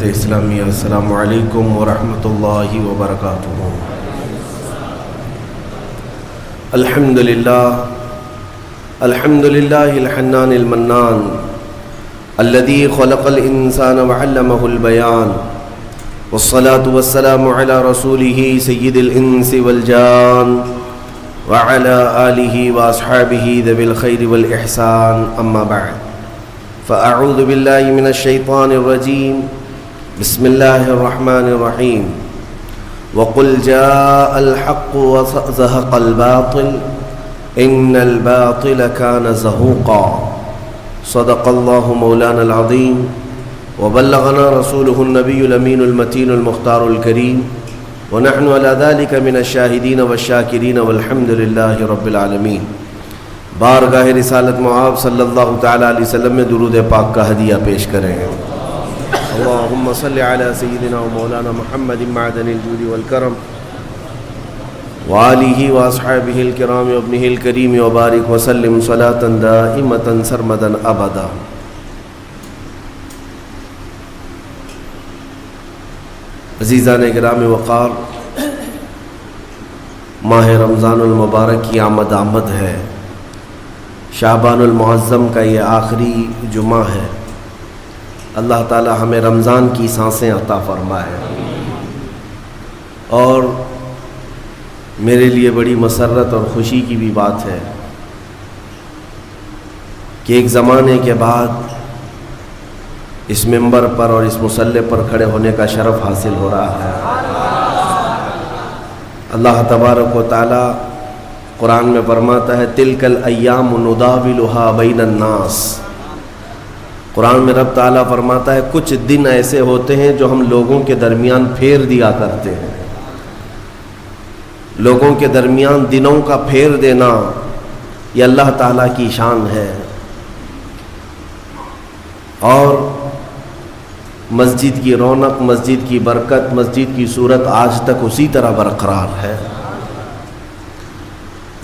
اسلامی السلام علیکم ورحمۃ اللہ وبرکاتہ۔ الحمد للہ الحنان المنان الذي خلق الانسان وعلمه البيان والصلاة والسلام على رسوله سيد الانس والجان وعلى آله واصحابه ذوي الخير والاحسان، اما بعد فاعوذ بالله من الشيطان الرجيم، بسم الله الرحمن الرحيم، وقل جاء الحق وزهق الباطل ان الباطل كان زهوقا، صدق الله مولانا العظيم وبلغنا رسوله النبي الأمين المتين المختار الكريم، ونحن على ذلك من الشاهدين والشاكرين والحمد لله رب العالمين۔ بارگاہ رسالت معاب صلی اللہ تعالیٰ علیہ وسلم میں درود پاک کا ہدیہ پیش کریں۔ اللہم صلی علی سیدنا و مولانا محمد معدن الجود والکرم وآلہ واصحابہ الکرام وابنہ الکریم وبارک وسلم صلاة دائمة سرمدا ابدا۔ عزیزان کرام وقار، ماہ رمضان المبارک کی آمد ہے، شعبان المعظم کا یہ آخری جمعہ ہے۔ اللہ تعالی ہمیں رمضان کی سانسیں عطا فرمائے۔ اور میرے لیے بڑی مسرت اور خوشی کی بھی بات ہے کہ ایک زمانے کے بعد اس منبر پر اور اس مصلی پر کھڑے ہونے کا شرف حاصل ہو رہا ہے۔ اللہ تبارک و تعالی قرآن میں فرماتا ہے تلک الایام نداولها بین الناس۔ قرآن میں رب تعالیٰ فرماتا ہے کچھ دن ایسے ہوتے ہیں جو ہم لوگوں کے درمیان پھیر دیا کرتے ہیں۔ لوگوں کے درمیان دنوں کا پھیر دینا یہ اللہ تعالیٰ کی شان ہے۔ اور مسجد کی رونق، مسجد کی برکت، مسجد کی صورت آج تک اسی طرح برقرار ہے۔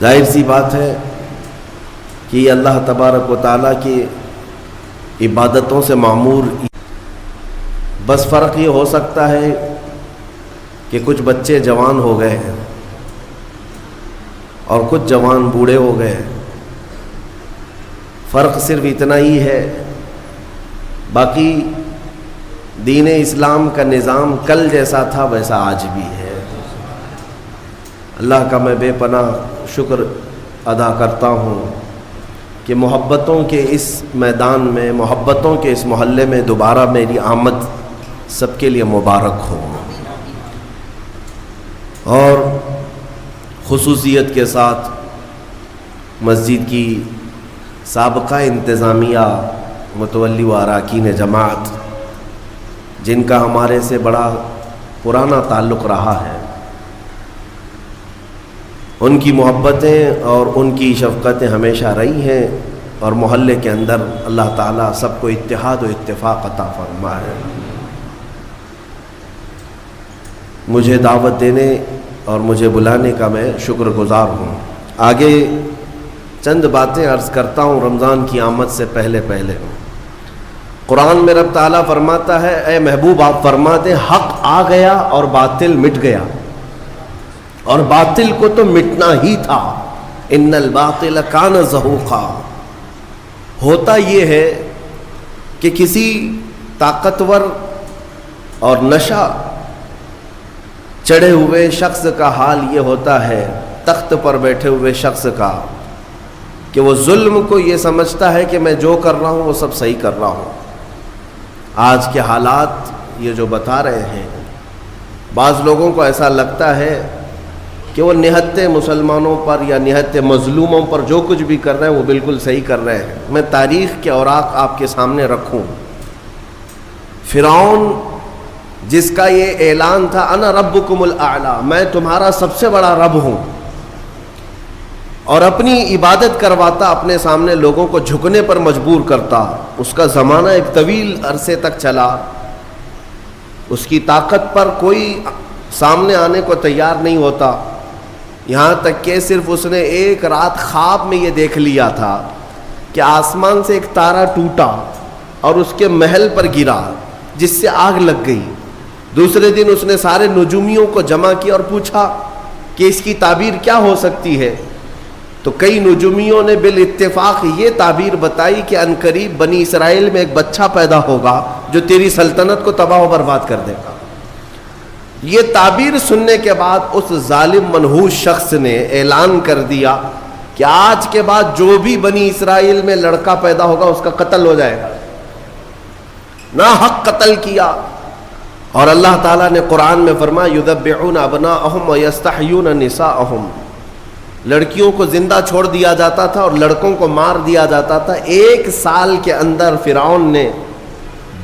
ظاہر سی بات ہے کہ یہ اللہ تبارک و تعالیٰ کی عبادتوں سے معمور، بس فرق یہ ہو سکتا ہے کہ کچھ بچے جوان ہو گئے ہیں اور کچھ جوان بوڑھے ہو گئے۔ فرق صرف اتنا ہی ہے، باقی دین اسلام کا نظام کل جیسا تھا ویسا آج بھی ہے۔ اللہ کا میں بے پناہ شکر ادا کرتا ہوں کہ محبتوں کے اس میدان میں، محبتوں کے اس محلے میں دوبارہ میری آمد سب کے لیے مبارک ہو۔ اور خصوصیت کے ساتھ مسجد کی سابقہ انتظامیہ، متولی و اراکین جماعت، جن کا ہمارے سے بڑا پرانا تعلق رہا ہے، ان کی محبتیں اور ان کی شفقتیں ہمیشہ رہی ہیں، اور محلے کے اندر اللہ تعالیٰ سب کو اتحاد و اتفاق عطا فرمائے۔ مجھے دعوت دینے اور مجھے بلانے کا میں شکر گزار ہوں۔ آگے چند باتیں عرض کرتا ہوں رمضان کی آمد سے پہلے۔ قرآن میں رب تعالیٰ فرماتا ہے اے محبوب آپ فرما دیں حق آ گیا اور باطل مٹ گیا، اور باطل کو تو مٹنا ہی تھا، ان الباطل کان زہوقا۔ ہوتا یہ ہے کہ کسی طاقتور اور نشہ چڑھے ہوئے شخص کا حال یہ ہوتا ہے، تخت پر بیٹھے ہوئے شخص کا، کہ وہ ظلم کو یہ سمجھتا ہے کہ میں جو کر رہا ہوں وہ سب صحیح کر رہا ہوں۔ آج کے حالات یہ جو بتا رہے ہیں، بعض لوگوں کو ایسا لگتا ہے کہ وہ نہتے مسلمانوں پر یا نہتے مظلوموں پر جو کچھ بھی کر رہے ہیں وہ بالکل صحیح کر رہے ہیں۔ میں تاریخ کے اوراق آپ کے سامنے رکھوں۔ فرعون جس کا یہ اعلان تھا انا ربکم الاعلی، میں تمہارا سب سے بڑا رب ہوں، اور اپنی عبادت کرواتا، اپنے سامنے لوگوں کو جھکنے پر مجبور کرتا، اس کا زمانہ ایک طویل عرصے تک چلا۔ اس کی طاقت پر کوئی سامنے آنے کو تیار نہیں ہوتا، یہاں تک کہ صرف اس نے ایک رات خواب میں یہ دیکھ لیا تھا کہ آسمان سے ایک تارا ٹوٹا اور اس کے محل پر گرا، جس سے آگ لگ گئی۔ دوسرے دن اس نے سارے نجومیوں کو جمع کیا اور پوچھا کہ اس کی تعبیر کیا ہو سکتی ہے؟ تو کئی نجومیوں نے بالاتفاق یہ تعبیر بتائی کہ عنقریب بنی اسرائیل میں ایک بچہ پیدا ہوگا جو تیری سلطنت کو تباہ و برباد کر دے گا۔ یہ تعبیر سننے کے بعد اس ظالم منحوس شخص نے اعلان کر دیا کہ آج کے بعد جو بھی بنی اسرائیل میں لڑکا پیدا ہوگا اس کا قتل ہو جائے گا۔ ناحق قتل کیا، اور اللہ تعالیٰ نے قرآن میں فرمایا یذبحون ابناءہم ویستحیون نساءہم، لڑکیوں کو زندہ چھوڑ دیا جاتا تھا اور لڑکوں کو مار دیا جاتا تھا۔ 1 سال کے اندر فرعون نے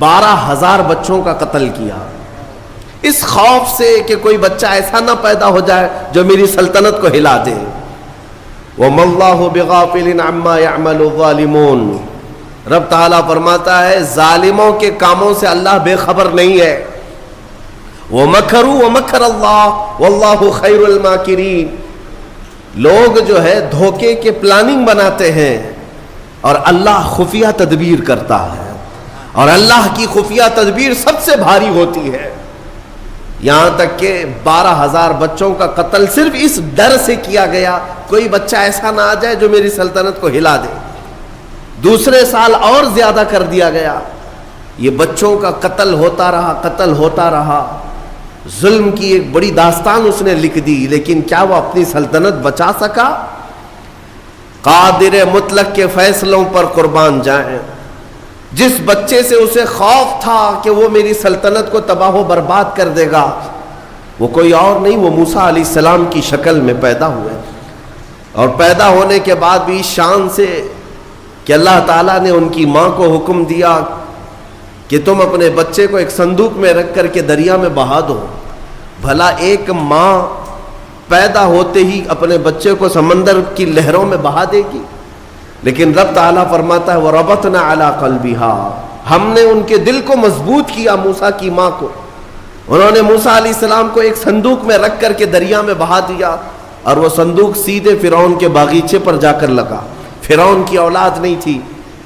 12,000 بچوں کا قتل کیا، اس خوف سے کہ کوئی بچہ ایسا نہ پیدا ہو جائے جو میری سلطنت کو ہلا دے۔ وَمَا اللَّهُ بِغَافِلٍ عَمَّا يَعْمَلُ الظَّالِمُونَ، رب تعالیٰ فرماتا ہے ظالموں کے کاموں سے اللہ بے خبر نہیں ہے۔ وَمَكَرُوا وَمَكَرَ اللَّهُ وَاللَّهُ خَيْرُ الْمَاكِرِينَ، لوگ جو ہے دھوکے کے پلاننگ بناتے ہیں اور اللہ خفیہ تدبیر کرتا ہے، اور اللہ کی خفیہ تدبیر سب سے بھاری ہوتی ہے۔ یہاں تک کہ 12,000 بچوں کا قتل صرف اس ڈر سے کیا گیا کوئی بچہ ایسا نہ آ جائے جو میری سلطنت کو ہلا دے۔ دوسرے سال اور زیادہ کر دیا گیا، یہ بچوں کا قتل ہوتا رہا، ظلم کی ایک بڑی داستان اس نے لکھ دی، لیکن کیا وہ اپنی سلطنت بچا سکا؟ قادر مطلق کے فیصلوں پر قربان جائیں۔ جس بچے سے اسے خوف تھا کہ وہ میری سلطنت کو تباہ و برباد کر دے گا، وہ کوئی اور نہیں، وہ موسیٰ علیہ السلام کی شکل میں پیدا ہوئے، اور پیدا ہونے کے بعد بھی شان سے کہ اللہ تعالیٰ نے ان کی ماں کو حکم دیا کہ تم اپنے بچے کو ایک صندوق میں رکھ کر کے دریا میں بہا دو۔ بھلا ایک ماں پیدا ہوتے ہی اپنے بچے کو سمندر کی لہروں میں بہا دے گی؟ لیکن رب تعالیٰ فرماتا ہے وَرَبَطْنَا عَلَىٰ قَلْبِهَا، ہم نے ان کے دل کو مضبوط کیا، موسیٰ کی ماں کو۔ انہوں نے موسیٰ علیہ السلام کو ایک صندوق میں رکھ کر کے دریا میں بہا دیا، اور وہ صندوق سیدھے فرعون کے باغیچے پر جا کر لگا۔ فرعون کی اولاد نہیں تھی،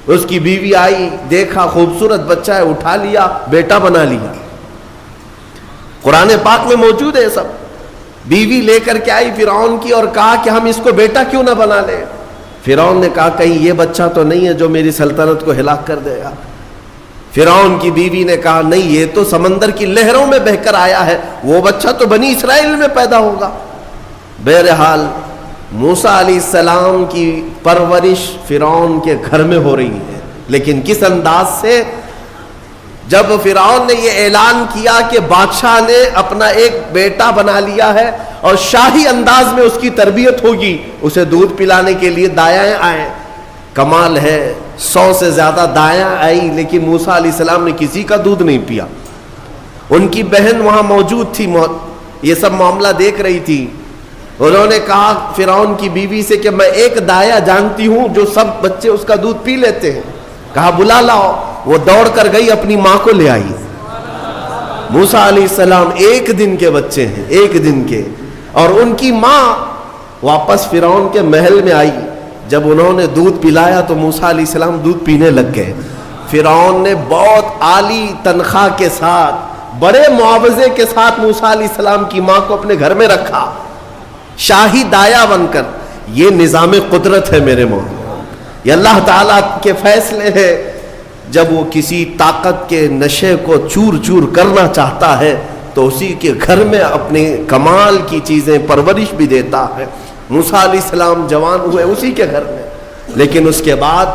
اس کی بیوی آئی، دیکھا خوبصورت بچہ ہے، اٹھا لیا، بیٹا بنا لیا۔ قرآن پاک میں موجود ہے سب۔ بیوی لے کر کے آئی فرعون کی اور کہا کہ ہم اس کو بیٹا کیوں نہ بنا لیں؟ فرعون نے کہا کہیں یہ بچہ تو نہیں ہے جو میری سلطنت کو ہلاک کر دے گا۔ فرعون کی بیوی نے کہا نہیں، یہ تو سمندر کی لہروں میں بہہ کر آیا ہے، وہ بچہ تو بنی اسرائیل میں پیدا ہوگا۔ بہرحال موسیٰ علیہ السلام کی پرورش فرعون کے گھر میں ہو رہی ہے، لیکن کس انداز سے؟ جب فرعون نے یہ اعلان کیا کہ بادشاہ نے اپنا ایک بیٹا بنا لیا ہے اور شاہی انداز میں اس کی تربیت ہوگی، اسے دودھ پلانے کے لیے دایائیں آئیں۔ کمال ہے، 100 سے زیادہ دایاں آئی، لیکن موسیٰ علیہ السلام نے کسی کا دودھ نہیں پیا۔ ان کی بہن وہاں موجود تھی، یہ سب معاملہ دیکھ رہی تھی۔ انہوں نے کہا فرعون کی بیوی سے کہ میں ایک دایا جانتی ہوں جو سب بچے اس کا دودھ پی لیتے ہیں۔ کہا بلا لاؤ۔ وہ دوڑ کر گئی، اپنی ماں کو لے آئی۔ موسیٰ علیہ السلام 1 دن کے بچے ہیں، 1 دن کے، اور ان کی ماں واپس فرعون کے محل میں آئی۔ جب انہوں نے دودھ پلایا تو موسیٰ علیہ السلام دودھ پینے لگ گئے۔ فرعون نے بہت عالی تنخواہ کے ساتھ، بڑے معاوضے کے ساتھ موسیٰ علیہ السلام کی ماں کو اپنے گھر میں رکھا، شاہی دایا بن کر۔ یہ نظام قدرت ہے میرے مومنو، یہ اللہ تعالیٰ کے فیصلے ہیں۔ جب وہ کسی طاقت کے نشے کو چور چور کرنا چاہتا ہے تو اسی کے گھر میں اپنے کمال کی چیزیں پرورش بھی دیتا ہے۔ موسیٰ علیہ السلام جوان ہوئے اسی کے گھر میں، لیکن اس کے بعد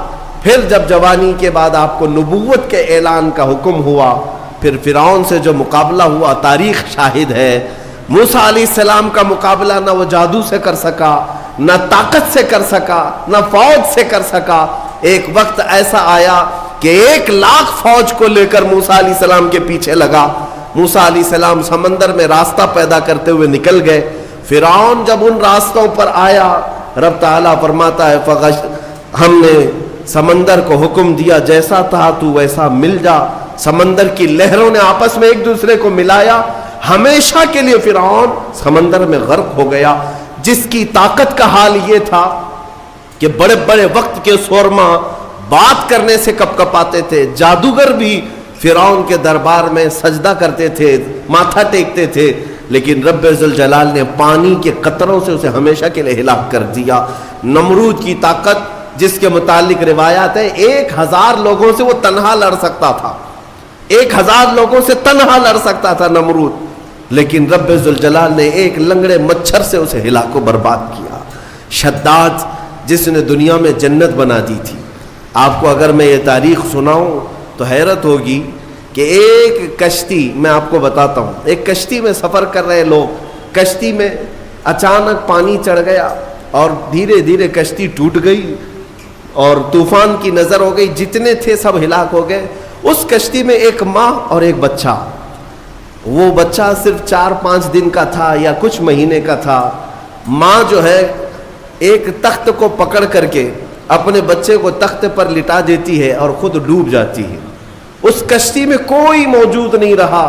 پھر جب جوانی کے بعد آپ کو نبوت کے اعلان کا حکم ہوا، پھر فرعون سے جو مقابلہ ہوا تاریخ شاہد ہے۔ موسیٰ علیہ السلام کا مقابلہ نہ وہ جادو سے کر سکا، نہ طاقت سے کر سکا، نہ فوج سے کر سکا۔ ایک وقت ایسا آیا کہ 1,00,000 فوج کو لے کر موسیٰ علیہ السلام کے پیچھے لگا۔ موسیٰ علیہ السلام سمندر میں راستہ پیدا کرتے ہوئے نکل گئے۔ فرعون جب ان راستوں پر آیا، رب تعالیٰ فرماتا ہے ہم نے سمندر کو حکم دیا جیسا تھا تو ویسا مل جا۔ سمندر کی لہروں نے آپس میں ایک دوسرے کو ملایا، ہمیشہ کے لیے فرعون سمندر میں غرق ہو گیا، جس کی طاقت کا حال یہ تھا کہ بڑے بڑے وقت کے سورما بات کرنے سے کپ کپاتے تھے، جادوگر بھی فرعون کے دربار میں سجدہ کرتے تھے، ماتھا ٹیکتے تھے، لیکن رب ذوالجلال نے پانی کے قطروں سے اسے ہمیشہ کے لیے ہلاک کر دیا۔ نمرود کی طاقت جس کے متعلق روایات ہے 1000 لوگوں سے وہ تنہا لڑ سکتا تھا، 1000 لوگوں سے تنہا لڑ سکتا تھا نمرود، لیکن رب ذوالجلال نے ایک لنگڑے مچھر سے اسے ہلاک و برباد کیا۔ شداد جس نے دنیا میں جنت بنا دی تھی، آپ کو اگر میں یہ تاریخ سناؤں تو حیرت ہوگی کہ ایک کشتی، میں آپ کو بتاتا ہوں، ایک کشتی میں سفر کر رہے لوگ، کشتی میں اچانک پانی چڑھ گیا اور دھیرے دھیرے کشتی ٹوٹ گئی اور طوفان کی نظر ہو گئی، جتنے تھے سب ہلاک ہو گئے۔ اس کشتی میں ایک ماں اور ایک بچہ، وہ بچہ صرف 4-5 دن کا تھا یا کچھ مہینے کا تھا۔ ماں جو ہے ایک تخت کو پکڑ کر کے اپنے بچے کو تخت پر لٹا دیتی ہے اور خود ڈوب جاتی ہے۔ اس کشتی میں کوئی موجود نہیں رہا،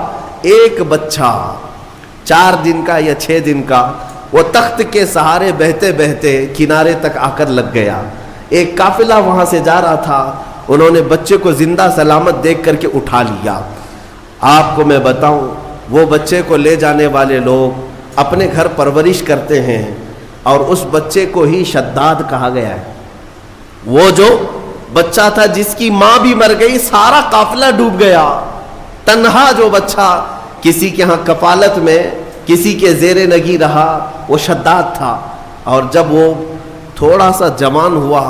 ایک بچہ 4 دن کا یا 6 دن کا وہ تخت کے سہارے بہتے بہتے کنارے تک آ کر لگ گیا۔ ایک قافلہ وہاں سے جا رہا تھا، انہوں نے بچے کو زندہ سلامت دیکھ کر کے اٹھا لیا۔ آپ کو میں بتاؤں، وہ بچے کو لے جانے والے لوگ اپنے گھر پرورش کرتے ہیں اور اس بچے کو ہی شداد کہا گیا ہے۔ وہ جو بچہ تھا جس کی ماں بھی مر گئی، سارا قافلہ ڈوب گیا، تنہا جو بچہ کسی کے ہاں کفالت میں کسی کے زیر نگی رہا، وہ شداد تھا۔ اور جب وہ تھوڑا سا جوان ہوا،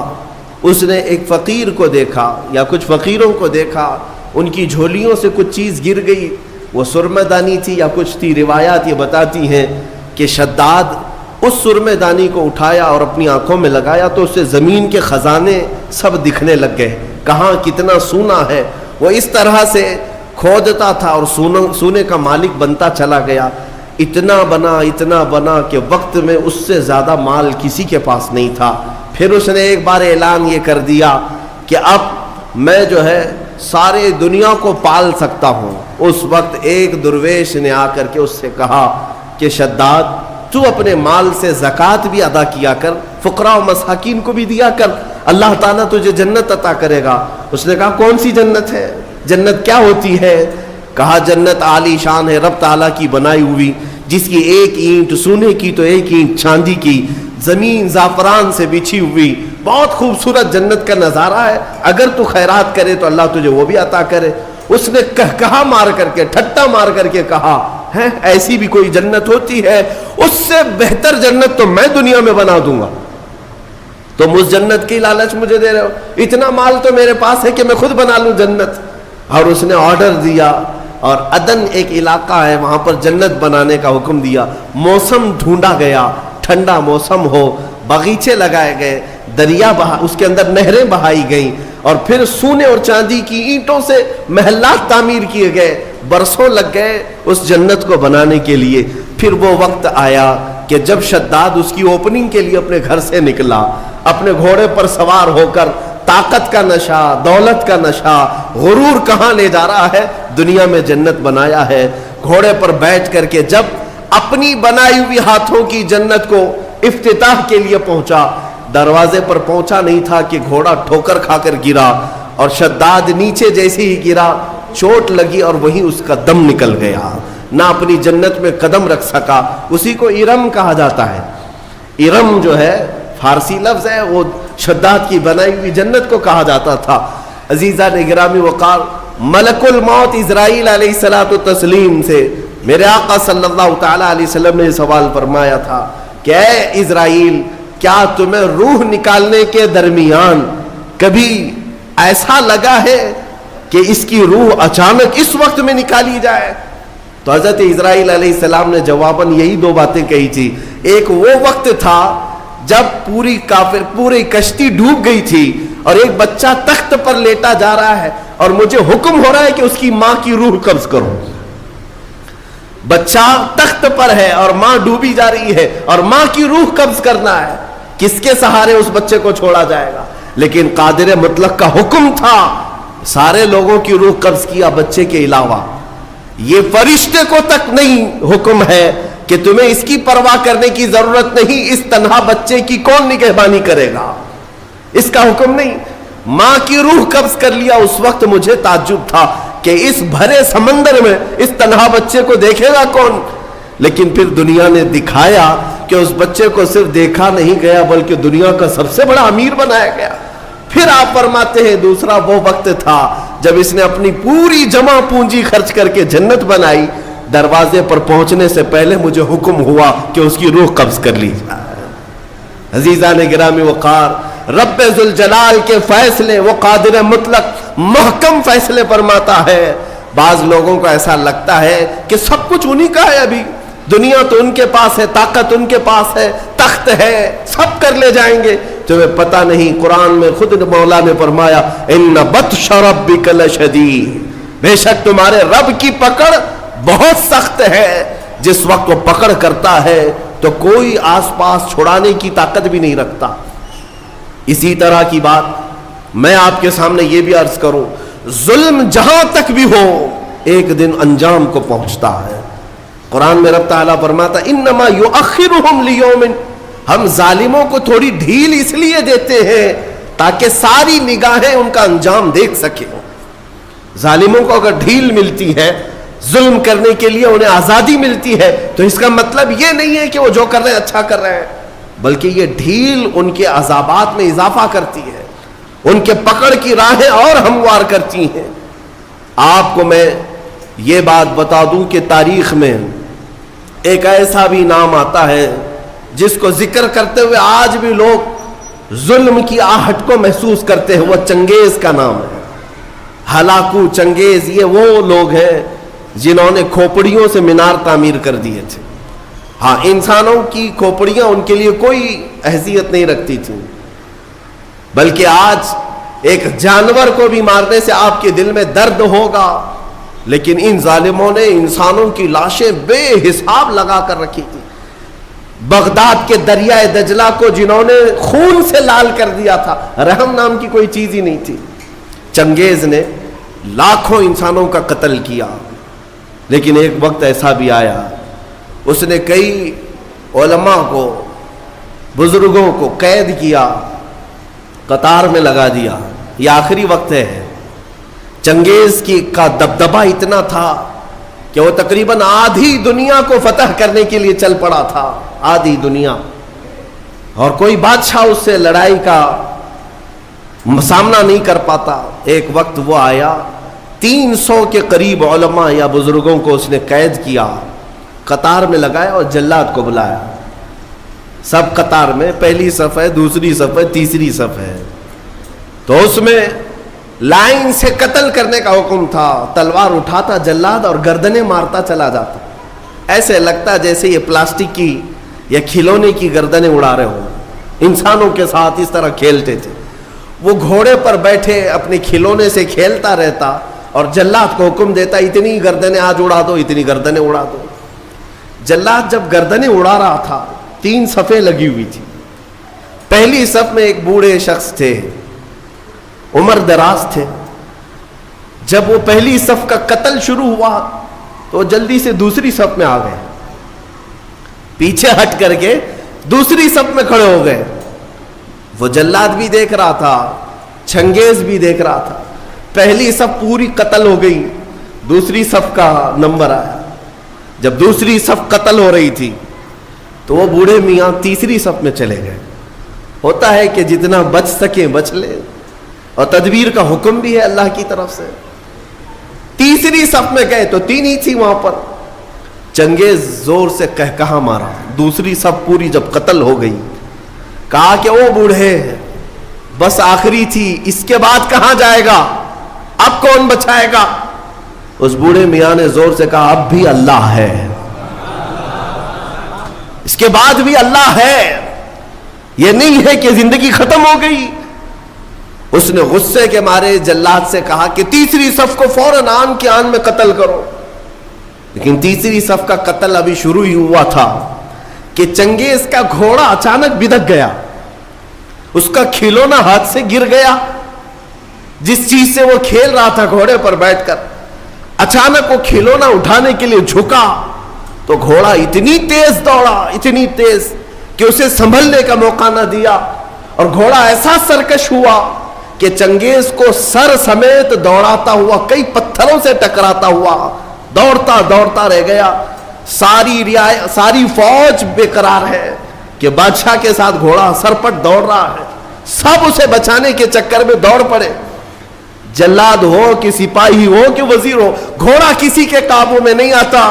اس نے ایک فقیر کو دیکھا یا کچھ فقیروں کو دیکھا، ان کی جھولیوں سے کچھ چیز گر گئی، وہ سرمہ دانی تھی یا کچھ تھی۔ روایات یہ بتاتی ہیں کہ شداد اس سرمہ دانی کو اٹھایا اور اپنی آنکھوں میں لگایا تو اسے زمین کے خزانے سب دکھنے لگ گئے، کہاں کتنا سونا ہے۔ وہ اس طرح سے کھودتا تھا اور سونے کا مالک بنتا چلا گیا، اتنا بنا کہ وقت میں اس سے زیادہ مال کسی کے پاس نہیں تھا۔ پھر اس نے ایک بار اعلان یہ کر دیا کہ اب میں جو ہے سارے دنیا کو پال سکتا ہوں۔ اس وقت ایک درویش نے آ کر کے اس سے کہا کہ شداد، تو اپنے مال سے زکوٰۃ بھی ادا کیا کر، فقراء و مساکین کو بھی دیا کر، اللہ تعالیٰ تجھے جنت عطا کرے گا۔ اس نے کہا کون سی جنت ہے؟ جنت کیا ہوتی ہے؟ کہا جنت عالی شان ہے، رب تعالیٰ کی بنائی ہوئی، جس کی ایک اینٹ سونے کی تو ایک اینٹ چاندی کی، زمین زعفران سے بچھی ہوئی، بہت خوبصورت جنت کا نظارہ ہے، اگر تو خیرات کرے تو اللہ تجھے وہ بھی عطا کرے۔ اس نے کہا مار کر کے، ٹھٹا مار کر کے کہا ہے ایسی بھی کوئی جنت ہوتی ہے؟ اس سے بہتر جنت تو میں دنیا میں بنا دوں گا، تم اس جنت کی لالچ مجھے دے رہے ہو؟ اتنا مال تو میرے پاس ہے کہ میں خود بنا لوں جنت۔ اور اس نے آرڈر دیا اور عدن ایک علاقہ ہے، وہاں پر جنت بنانے کا حکم دیا۔ موسم ڈھونڈا گیا، ٹھنڈا موسم ہو، باغیچے لگائے گئے، دریا اس کے اندر نہریں بہائی گئیں، اور پھر سونے اور چاندی کی اینٹوں سے محلات تعمیر کیے گئے۔ برسوں لگ گئے اس جنت کو بنانے کے لیے۔ پھر وہ وقت آیا کہ جب شداد اس کی اوپننگ کے لیے اپنے گھر سے نکلا، اپنے گھوڑے پر سوار ہو کر، طاقت کا نشہ، دولت کا نشہ، غرور کہاں لے جا رہا ہے، دنیا میں جنت بنایا ہے۔ گھوڑے پر بیٹھ کر کے جب اپنی بنائی ہوئی ہاتھوں کی جنت کو افتتاح کے لیے پہنچا، دروازے پر پہنچا نہیں تھا کہ گھوڑا ٹھوکر کھا کر گرا، اور شداد نیچے جیسے ہی گرا چوٹ لگی اور وہیں اس کا دم نکل گیا، نہ اپنی جنت میں قدم رکھ سکا۔ اسی کو ارم کہا جاتا ہے۔ ارم جو ہے فارسی لفظ ہے، وہ شداد کی بنائی ہوئی جنت کو کہا جاتا تھا۔ عزیزان گرامی وقار، ملک الموت اسرائیل علیہ الصلوۃ والتسلیم سے میرے آقا صلی اللہ تعالی علیہ وسلم نے سوال فرمایا تھا کہ اے اسرائیل، کیا تمہیں روح نکالنے کے درمیان کبھی ایسا لگا ہے کہ اس کی روح اچانک اس وقت میں نکالی جائے؟ تو حضرت اسرائیل علیہ السلام نے جواباً یہی 2 باتیں کہی تھی۔ ایک وہ وقت تھا جب پوری کشتی ڈوب گئی تھی اور ایک بچہ تخت پر لیٹا جا رہا ہے اور مجھے حکم ہو رہا ہے کہ اس کی ماں کی روح قبض کرو۔ بچہ تخت پر ہے اور ماں ڈوبی جا رہی ہے اور ماں کی روح قبض کرنا ہے، کس کے سہارے اس بچے کو چھوڑا جائے گا؟ لیکن قادر مطلق کا حکم تھا، سارے لوگوں کی روح قبض کیا بچے کے علاوہ۔ یہ فرشتے کو تک نہیں حکم ہے کہ تمہیں اس کی پرواہ کرنے کی ضرورت نہیں، اس تنہا بچے کی کون نگہبانی کرے گا، اس کا حکم نہیں۔ ماں کی روح قبض کر لیا۔ اس وقت مجھے تعجب تھا کہ اس بھرے سمندر میں اس تنہا بچے کو دیکھے گا کون. لیکن پھر دنیا نے دکھایا کہ اس بچے کو صرف دیکھا نہیں گیا بلکہ دنیا کا سب سے بڑا امیر بنایا گیا. پھر آپ فرماتے ہیں دوسرا وہ وقت تھا جب اس نے اپنی پوری جمع پونجی خرچ کر کے جنت بنائی. دروازے پر پہنچنے سے پہلے مجھے حکم ہوا کہ اس کی روح قبض کر لی جائے. عزیزان گرامی وقار، رب ذوالجلال کے فیصلے، وہ قادر مطلق محکم فیصلے فرماتا ہے. بعض لوگوں کو ایسا لگتا ہے کہ سب کچھ انہی کا ہے، ابھی دنیا تو ان کے پاس ہے، طاقت ان کے پاس ہے، تخت ہے، سب کر لے جائیں گے. تمہیں پتہ نہیں، قرآن میں خود مولا نے فرمایا ان بطش ربک لشدید، بے شک تمہارے رب کی پکڑ بہت سخت ہے. جس وقت وہ پکڑ کرتا ہے تو کوئی آس پاس چھڑانے کی طاقت بھی نہیں رکھتا. اسی طرح کی بات میں آپ کے سامنے یہ بھی عرض کروں، ظلم جہاں تک بھی ہو ایک دن انجام کو پہنچتا ہے. قرآن میں رب تعالیٰ فرماتا انما یؤخرہم لیوم، ہم ظالموں کو تھوڑی ڈھیل اس لیے دیتے ہیں تاکہ ساری نگاہیں ان کا انجام دیکھ سکیں. ظالموں کو اگر ڈھیل ملتی ہے، ظلم کرنے کے لیے انہیں آزادی ملتی ہے، تو اس کا مطلب یہ نہیں ہے کہ وہ جو کر رہے ہیں اچھا کر رہے ہیں، بلکہ یہ ڈھیل ان کے عذابات میں اضافہ کرتی ہے، ان کے پکڑ کی راہیں اور ہموار کرتی ہیں. آپ کو میں یہ بات بتا دوں کہ تاریخ میں ایک ایسا بھی نام آتا ہے جس کو ذکر کرتے ہوئے آج بھی لوگ ظلم کی آہٹ کو محسوس کرتے ہیں. وہ چنگیز کا نام ہے. ہلاکو چنگیز یہ وہ لوگ ہیں جنہوں نے کھوپڑیوں سے مینار تعمیر کر دیے تھے. ہاں، انسانوں کی کھوپڑیاں ان کے لیے کوئی حیثیت نہیں رکھتی تھیں، بلکہ آج ایک جانور کو بھی مارنے سے آپ کے دل میں درد ہوگا، لیکن ان ظالموں نے انسانوں کی لاشیں بے حساب لگا کر رکھی تھی. بغداد کے دریائے دجلہ کو جنہوں نے خون سے لال کر دیا تھا، رحم نام کی کوئی چیز ہی نہیں تھی. چنگیز نے لاکھوں انسانوں کا قتل کیا، لیکن ایک وقت ایسا بھی آیا اس نے کئی علماء کو، بزرگوں کو قید کیا، قطار میں لگا دیا. یہ آخری وقت ہے. چنگیز کا دبدبہ اتنا تھا کہ وہ تقریباً آدھی دنیا کو فتح کرنے کے لیے چل پڑا تھا، آدھی دنیا، اور کوئی بادشاہ اس سے لڑائی کا سامنا نہیں کر پاتا. ایک وقت وہ آیا، 300 کے قریب علماء یا بزرگوں کو اس نے قید کیا، قطار میں لگایا اور جلاد کو بلایا. سب قطار میں، پہلی صف ہے، دوسری صف ہے، تیسری صف ہے. تو اس میں لائن سے قتل کرنے کا حکم تھا. تلوار اٹھاتا جلاد اور گردنیں مارتا چلا جاتا. ایسے لگتا جیسے یہ پلاسٹک کی یا کھلونے کی گردنیں اڑا رہے ہوں. انسانوں کے ساتھ اس طرح کھیلتے تھے. وہ گھوڑے پر بیٹھے اپنے کھلونے سے کھیلتا رہتا اور جلاد کو حکم دیتا اتنی گردنیں آج اڑا دو، اتنی گردنیں اڑا دو. جلاد جب گردنیں اڑا رہا تھا، 3 صفیں لگی ہوئی تھی. پہلی صف میں ایک بوڑھے شخص تھے، عمر دراز تھے. جب وہ پہلی صف کا قتل شروع ہوا تو جلدی سے دوسری صف میں آ گئے، پیچھے ہٹ کر کے دوسری صف میں کھڑے ہو گئے. وہ جلاد بھی دیکھ رہا تھا، چنگیز بھی دیکھ رہا تھا. پہلی صف پوری قتل ہو گئی، دوسری صف کا نمبر آیا. جب دوسری صف قتل ہو رہی تھی تو وہ بوڑھے میاں تیسری صف میں چلے گئے. ہوتا ہے کہ جتنا بچ سکے بچ لے، اور تدبیر کا حکم بھی ہے اللہ کی طرف سے. تیسری صف میں گئے تو 3 ہی تھی وہاں پر. چنگیز زور سے کہا مارا. دوسری صف پوری جب قتل ہو گئی، کہا کہ وہ بوڑھے بس آخری تھی، اس کے بعد کہاں جائے گا، اب کون بچائے گا. اس بوڑھے میاں نے زور سے کہا اب بھی اللہ ہے، اس کے بعد بھی اللہ ہے، یہ نہیں ہے کہ زندگی ختم ہو گئی. اس نے غصے کے مارے جلاد سے کہا کہ تیسری صف کو فوراً آن کے آن میں قتل کرو. لیکن تیسری صف کا قتل ابھی شروع ہی ہوا تھا کہ چنگیز کا گھوڑا اچانک بدک گیا. اس کا کھلونا ہاتھ سے گر گیا، جس چیز سے وہ کھیل رہا تھا گھوڑے پر بیٹھ کر. اچانک وہ کھلونا اٹھانے کے لیے جھکا تو گھوڑا اتنی تیز دوڑا، اتنی تیز کہ اسے سنبھلنے کا موقع نہ دیا، اور گھوڑا ایسا سرکش ہوا کہ چنگیز کو سر سمیت دوڑاتا ہوا کئی پتھروں سے ٹکراتا ہوا دوڑتا دوڑتا رہ گیا. ساری فوج بے قرار ہے کہ بادشاہ کے ساتھ گھوڑا سرپٹ دوڑ رہا ہے, سب اسے بچانے کے چکر میں دوڑ پڑے. جلاد ہو کہ سپاہی ہو کہ وزیر ہو, گھوڑا کسی کے قابو میں نہیں آتا.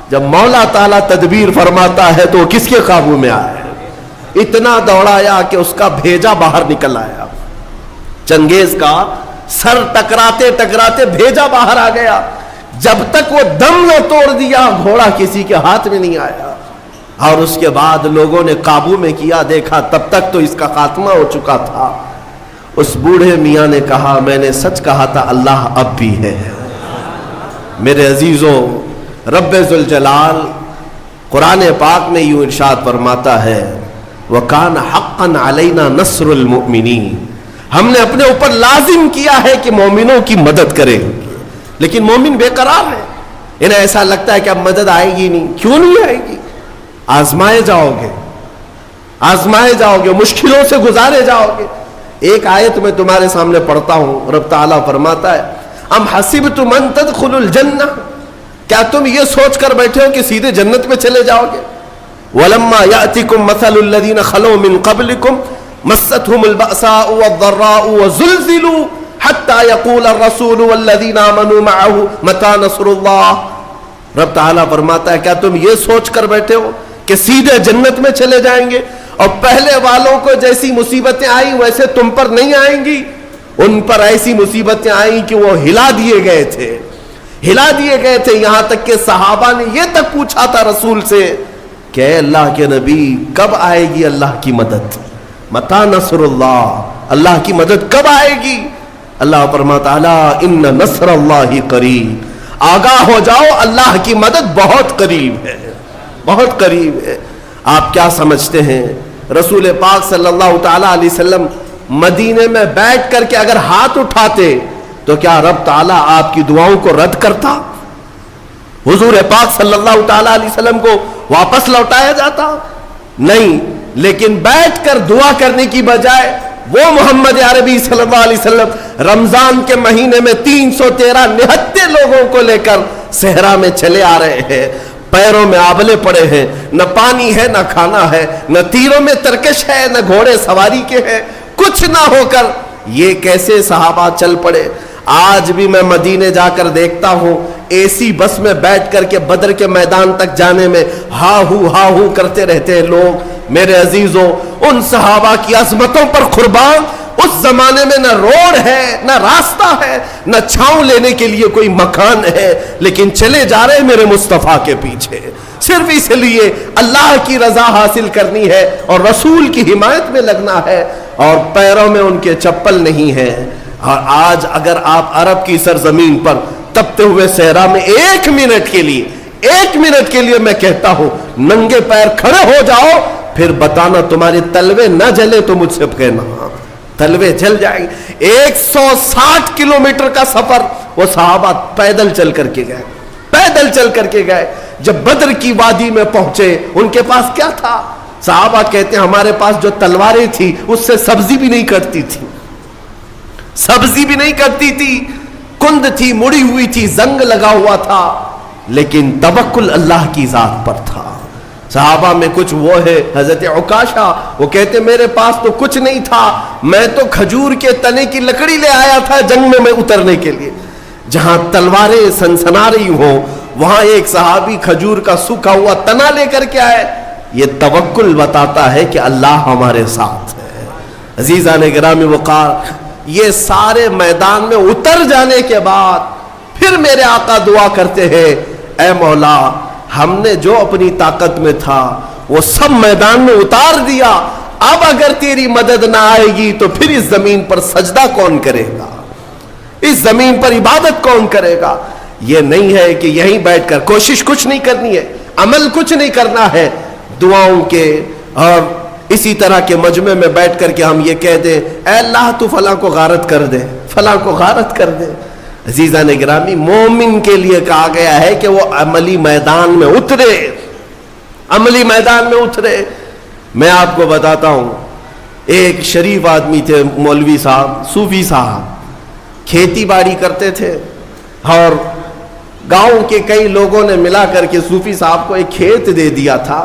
جب مولا تعالیٰ تدبیر فرماتا ہے تو کس کے قابو میں آئے؟ اتنا دوڑایا کہ اس کا بھیجا باہر نکل آیا. چنگیز کا سر ٹکراتے ٹکراتے بھیجا باہر آ گیا. جب تک وہ دم نہ توڑ دیا گھوڑا کسی کے ہاتھ میں نہیں آیا. اور اس کے بعد لوگوں نے قابو میں کیا, دیکھا تب تک تو اس کا خاتمہ ہو چکا تھا. اس بوڑھے میاں نے کہا میں نے سچ کہا تھا, اللہ اب بھی ہے. میرے عزیزوں, رب ذوالجلال قرآن پاک میں یوں ارشاد فرماتا ہے وَكَانَ حَقًّا عَلَيْنَا نَصْرُ الْمُؤْمِنِينَ, ہم نے اپنے اوپر لازم کیا ہے کہ مومنوں کی مدد کریں. لیکن مومن بے قرار ہے, انہیں ایسا لگتا ہے کہ اب مدد آئے گی نہیں. کیوں نہیں آئے گی؟ آزمائے جاؤ گے, آزمائے جاؤ گے, مشکلوں سے گزارے جاؤ گے. ایک آیت میں تمہارے سامنے پڑھتا ہوں, رب تعالیٰ فرماتا ہے ام حسبتم ان تدخلوا الجنہ, کیا تم یہ سوچ کر بیٹھے ہو کہ سیدھے جنت میں چلے جاؤ گے؟ وَلَمَّا يَأْتِكُمْ مَثَلُ الَّذِينَ خَلَوْا مِنْ قَبْلِكُمْ مَسَّتْهُمُ الْبَأْسَاءُ وَالضَّرَّاءُ وَزُلْزِلُوا حَتَّى يَقُولَ الرَّسُولُ وَالَّذِينَ آمَنُوا مَعَهُ مَتَىٰ نَصْرُ اللَّهِ. رب تعالیٰ فرماتا ہے کیا تم یہ سوچ کر بیٹھے ہو کہ سیدھے جنت میں چلے جائیں گے, اور پہلے والوں کو جیسی مصیبتیں آئیں ویسے تم پر نہیں آئیں گی؟ ان پر ایسی مصیبتیں آئیں کہ وہ ہلا دیے گئے تھے, ہلا دیے گئے تھے. یہاں تک کہ صحابہ نے یہ تک پوچھا تھا رسول سے کہ اے اللہ کے نبی کب آئے گی اللہ کی مدد؟ متى نصر اللہ, اللہ کی مدد کب آئے گی؟ اللہ فرماتا ہے ان نصر اللہ قریب, آگاہ ہو جاؤ اللہ کی مدد بہت قریب ہے, بہت قریب ہے. آپ کیا سمجھتے ہیں رسول پاک صلی اللہ تعالی علیہ وسلم مدینے میں بیٹھ کر کے اگر ہاتھ اٹھاتے تو کیا رب تعالیٰ آپ کی دعاؤں کو رد کرتا؟ حضور پاک صلی اللہ تعالی علیہ وسلم کو واپس لوٹایا جاتا؟ نہیں. لیکن بیٹھ کر دعا کرنے کی بجائے وہ محمد عربی صلی اللہ علیہ وسلم رمضان کے مہینے میں 313 نہتے لوگوں کو لے کر صحرا میں چلے آ رہے ہیں. پیروں میں آبلے پڑے ہیں, نہ پانی ہے نہ کھانا ہے, نہ تیروں میں ترکش ہے نہ گھوڑے سواری کے ہیں, کچھ نہ ہو کر یہ کیسے صحابہ چل پڑے. آج بھی میں مدینے جا کر دیکھتا ہوں اے سی بس میں بیٹھ کر کے بدر کے میدان تک جانے میں ہا ہو کرتے رہتے ہیں لوگ. میرے عزیزوں, ان صحابہ کی عظمتوں پر قربان, اس زمانے میں نہ روڈ ہے نہ راستہ ہے نہ چھاؤں لینے کے لیے کوئی مکان ہے, لیکن چلے جا رہے میرے مصطفیٰ کے پیچھے صرف اس لیے اللہ کی رضا حاصل کرنی ہے اور رسول کی حمایت میں لگنا ہے, اور پیروں میں ان کے چپل نہیں ہے. اور آج اگر آپ عرب کی سرزمین پر تپتے ہوئے صحرا میں ایک منٹ کے لیے میں کہتا ہوں ننگے پیر کھڑے ہو جاؤ, پھر بتانا تمہارے تلوے نہ جلے تو مجھ سے کہنا, تلوے جل جائیں گے. 160 کلومیٹر کا سفر وہ صحابہ پیدل چل کر کے گئے. جب بدر کی وادی میں پہنچے ان کے پاس کیا تھا؟ صحابہ کہتے ہیں ہمارے پاس جو تلواریں تھی اس سے سبزی بھی نہیں کٹتی تھی, کند تھی, مڑی ہوئی تھی, زنگ لگا ہوا تھا, لیکن توکل اللہ کی ذات پر تھا. صحابہ میں کچھ وہ ہے حضرت عکاشہ, وہ کہتے میرے پاس تو کچھ نہیں تھا, میں تو کھجور کے تنے کی لکڑی لے آیا تھا جنگ میں اترنے کے لیے. جہاں تلواریں سنسنا رہی ہوں وہاں ایک صحابی کھجور کا سوکھا ہوا تنا لے کر کے آئے. یہ توکل بتاتا ہے کہ اللہ ہمارے ساتھ ہے. عزیزان گرامی وقار, یہ سارے میدان میں اتر جانے کے بعد پھر میرے آقا دعا کرتے ہیں اے مولا ہم نے جو اپنی طاقت میں تھا وہ سب میدان میں اتار دیا, اب اگر تیری مدد نہ آئے گی تو پھر اس زمین پر سجدہ کون کرے گا, اس زمین پر عبادت کون کرے گا؟ یہ نہیں ہے کہ یہیں بیٹھ کر کوشش کچھ نہیں کرنی ہے, عمل کچھ نہیں کرنا ہے, دعاؤں کے اور اسی طرح کے مجمع میں بیٹھ کر کے ہم یہ کہہ دیں اے اللہ تو فلاں کو غارت کر دے, فلاں کو غارت کر دے. عزیزان گرامی, مومن کے لیے کہا گیا ہے کہ وہ عملی میدان میں اترے, عملی میدان میں اترے. میں آپ کو بتاتا ہوں ایک شریف آدمی تھے مولوی صاحب، صوفی صاحب، کھیتی باڑی کرتے تھے، اور گاؤں کے کئی لوگوں نے ملا کر کے صوفی صاحب کو ایک کھیت دے دیا تھا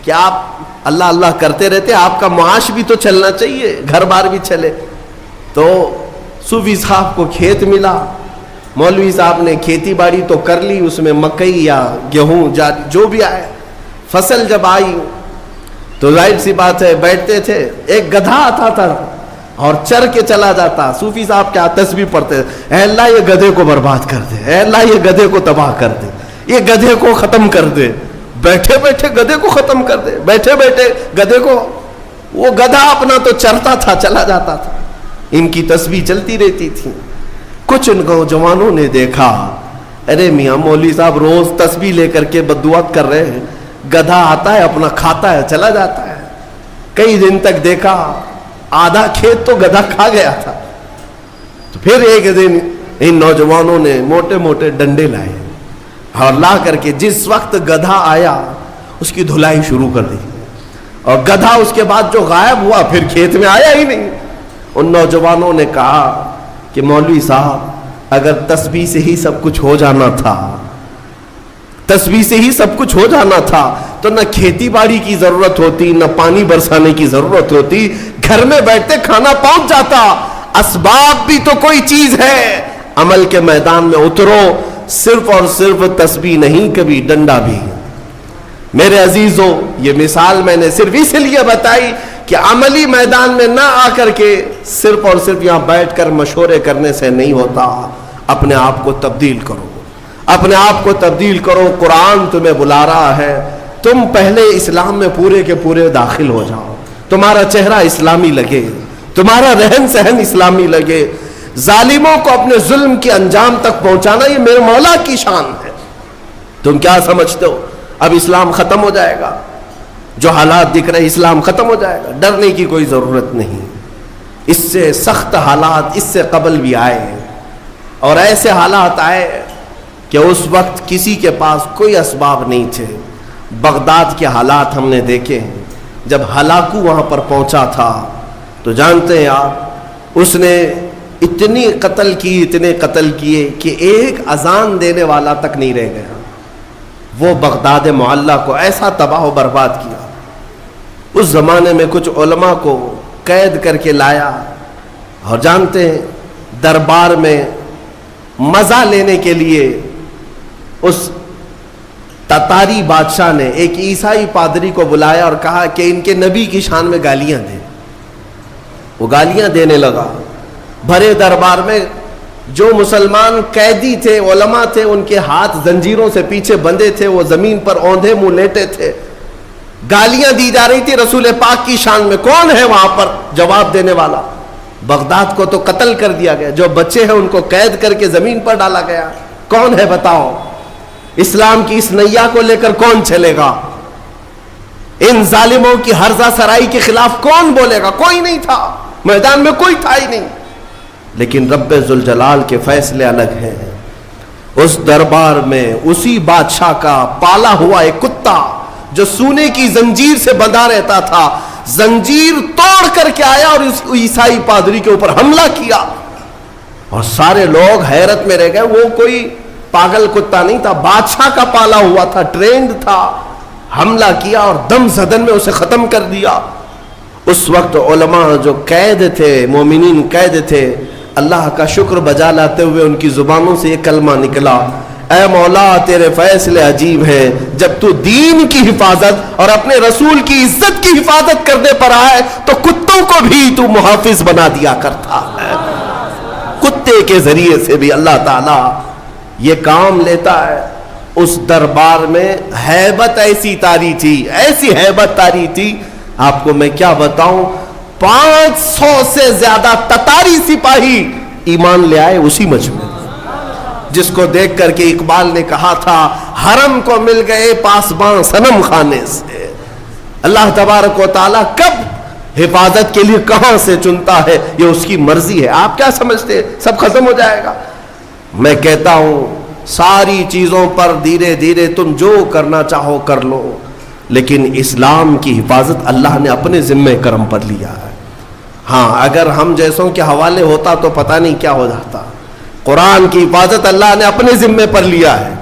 کہ آپ اللہ اللہ کرتے رہتے، آپ کا معاش بھی تو چلنا چاہیے، گھر بار بھی چلے۔ تو صوفی صاحب کو کھیت ملا، مولوی صاحب نے کھیتی باڑی تو کر لی، اس میں مکئی یا گیہوں جو بھی آئے، فصل جب آئی تو ظاہر سی بات ہے بیٹھتے تھے، ایک گدھا آتا تھا اور چر کے چلا جاتا۔ صوفی صاحب کیا تسبیح پڑھتے، اے اللہ یہ گدھے کو برباد کر دے، اے اللہ یہ گدھے کو تباہ کر دے، یہ گدھے کو ختم کر دے، بیٹھے بیٹھے گدھے کو ختم کر دے، بیٹھے بیٹھے گدھے کو۔ وہ گدھا اپنا تو چرتا تھا، چلا جاتا تھا، ان کی تسبیح چلتی رہتی تھی۔ کچھ ان نوجوانوں نے دیکھا، ارے میاں مولوی صاحب روز تسبیح لے کر کے بددعات کر رہے ہیں، گدھا آتا ہے اپنا کھاتا ہے چلا جاتا ہے۔ کئی دن تک دیکھا، آدھا کھیت تو گدھا کھا گیا تھا۔ تو پھر ایک دن ان نوجوانوں نے موٹے موٹے ڈنڈے لائے اور لا کر کے جس وقت گدھا آیا اس کی دھلائی شروع کر دی، اور گدھا اس کے بعد جو غائب ہوا پھر کھیت میں آیا ہی نہیں۔ ان نوجوانوں نے کہا کہ مولوی صاحب اگر تسبیح سے ہی سب کچھ ہو جانا تھا، تسبیح سے ہی سب کچھ ہو جانا تھا تو نہ کھیتی باڑی کی ضرورت ہوتی، نہ پانی برسانے کی ضرورت ہوتی، گھر میں بیٹھتے کھانا پہنچ جاتا۔ اسباب بھی تو کوئی چیز ہے، عمل کے میدان میں اترو، صرف اور صرف تسبیح نہیں، کبھی ڈنڈا بھی۔ میرے عزیزوں، یہ مثال میں نے صرف اس لیے بتائی کہ عملی میدان میں نہ آ کر کے صرف اور صرف یہاں بیٹھ کر مشورے کرنے سے نہیں ہوتا، اپنے آپ کو تبدیل کرو، اپنے آپ کو تبدیل کرو۔ قرآن تمہیں بلا رہا ہے، تم پہلے اسلام میں پورے کے پورے داخل ہو جاؤ، تمہارا چہرہ اسلامی لگے، تمہارا رہن سہن اسلامی لگے۔ ظالموں کو اپنے ظلم کے انجام تک پہنچانا یہ میرے مولا کی شان ہے۔ تم کیا سمجھتے ہو اب اسلام ختم ہو جائے گا؟ جو حالات دکھ رہے اسلام ختم ہو جائے گا؟ ڈرنے کی کوئی ضرورت نہیں، اس سے سخت حالات اس سے قبل بھی آئے، اور ایسے حالات آئے کہ اس وقت کسی کے پاس کوئی اسباب نہیں تھے۔ بغداد کے حالات ہم نے دیکھے ہیں، جب ہلاکو وہاں پر پہنچا تھا تو جانتے ہیں آپ، اس نے اتنی قتل کی، اتنے قتل کیے کہ ایک اذان دینے والا تک نہیں رہ گیا۔ وہ بغداد معلی کو ایسا تباہ و برباد کیا۔ اس زمانے میں کچھ علماء کو قید کر کے لایا، اور جانتے ہیں دربار میں مزہ لینے کے لیے اس تتاری بادشاہ نے ایک عیسائی پادری کو بلایا اور کہا کہ ان کے نبی کی شان میں گالیاں دیں۔ وہ گالیاں دینے لگا بھرے دربار میں۔ جو مسلمان قیدی تھے، علماء تھے، ان کے ہاتھ زنجیروں سے پیچھے بندھے تھے، وہ زمین پر اوندھے منہ لیٹے تھے، گالیاں دی جا رہی تھی رسول پاک کی شان میں۔ کون ہے وہاں پر جواب دینے والا؟ بغداد کو تو قتل کر دیا گیا، جو بچے ہیں ان کو قید کر کے زمین پر ڈالا گیا۔ کون ہے بتاؤ؟ اسلام کی اس نیا کو لے کر کون چلے گا؟ ان ظالموں کی ہرزہ سرائی کے خلاف کون بولے گا؟ کوئی نہیں تھا، میدان میں کوئی تھا ہی نہیں۔ لیکن رب ذوالجلال کے فیصلے الگ ہیں۔ اس دربار میں اسی بادشاہ کا پالا ہوا ایک کتا جو سونے کی زنجیر سے بندھا رہتا تھا، زنجیر توڑ کر کے آیا اور اس عیسائی پادری کے اوپر حملہ کیا، اور سارے لوگ حیرت میں رہ گئے۔ وہ کوئی پاگل کتا نہیں تھا، بادشاہ کا پالا ہوا تھا، ٹرینڈ تھا۔ حملہ کیا اور دم زدن میں اسے ختم کر دیا۔ اس وقت علماء جو قید تھے، مومنین قید تھے، اللہ کا شکر بجا لاتے ہوئے ان کی زبانوں سے یہ کلمہ نکلا، اے مولا تیرے فیصلے عجیب ہیں، جب تو دین کی حفاظت اور اپنے رسول کی عزت کی حفاظت کرنے پر آئے تو کتوں کو بھی تو محافظ بنا دیا کرتا ہے۔ کتے کے ذریعے سے بھی اللہ تعالیٰ یہ کام لیتا ہے۔ اس دربار میں ہیبت ایسی طاری تھی، ایسی ہیبت طاری تھی، آپ کو میں کیا بتاؤں، 500 سے زیادہ تتاری سپاہی ایمان لے آئے اسی مجمع، جس کو دیکھ کر کے اقبال نے کہا تھا، حرم کو مل گئے پاسباں صنم خانے سے۔ اللہ تبارک و تعالیٰ کب حفاظت کے لیے کہاں سے چنتا ہے یہ اس کی مرضی ہے۔ آپ کیا سمجھتے سب ختم ہو جائے گا؟ میں کہتا ہوں ساری چیزوں پر دھیرے دھیرے تم جو کرنا چاہو کر لو، لیکن اسلام کی حفاظت اللہ نے اپنے ذمہ کرم پر لیا ہے۔ ہاں اگر ہم جیسوں کے حوالے ہوتا تو پتہ نہیں کیا ہو جاتا. قرآن کی حفاظت اللہ نے اپنے ذمے پر لیا ہے.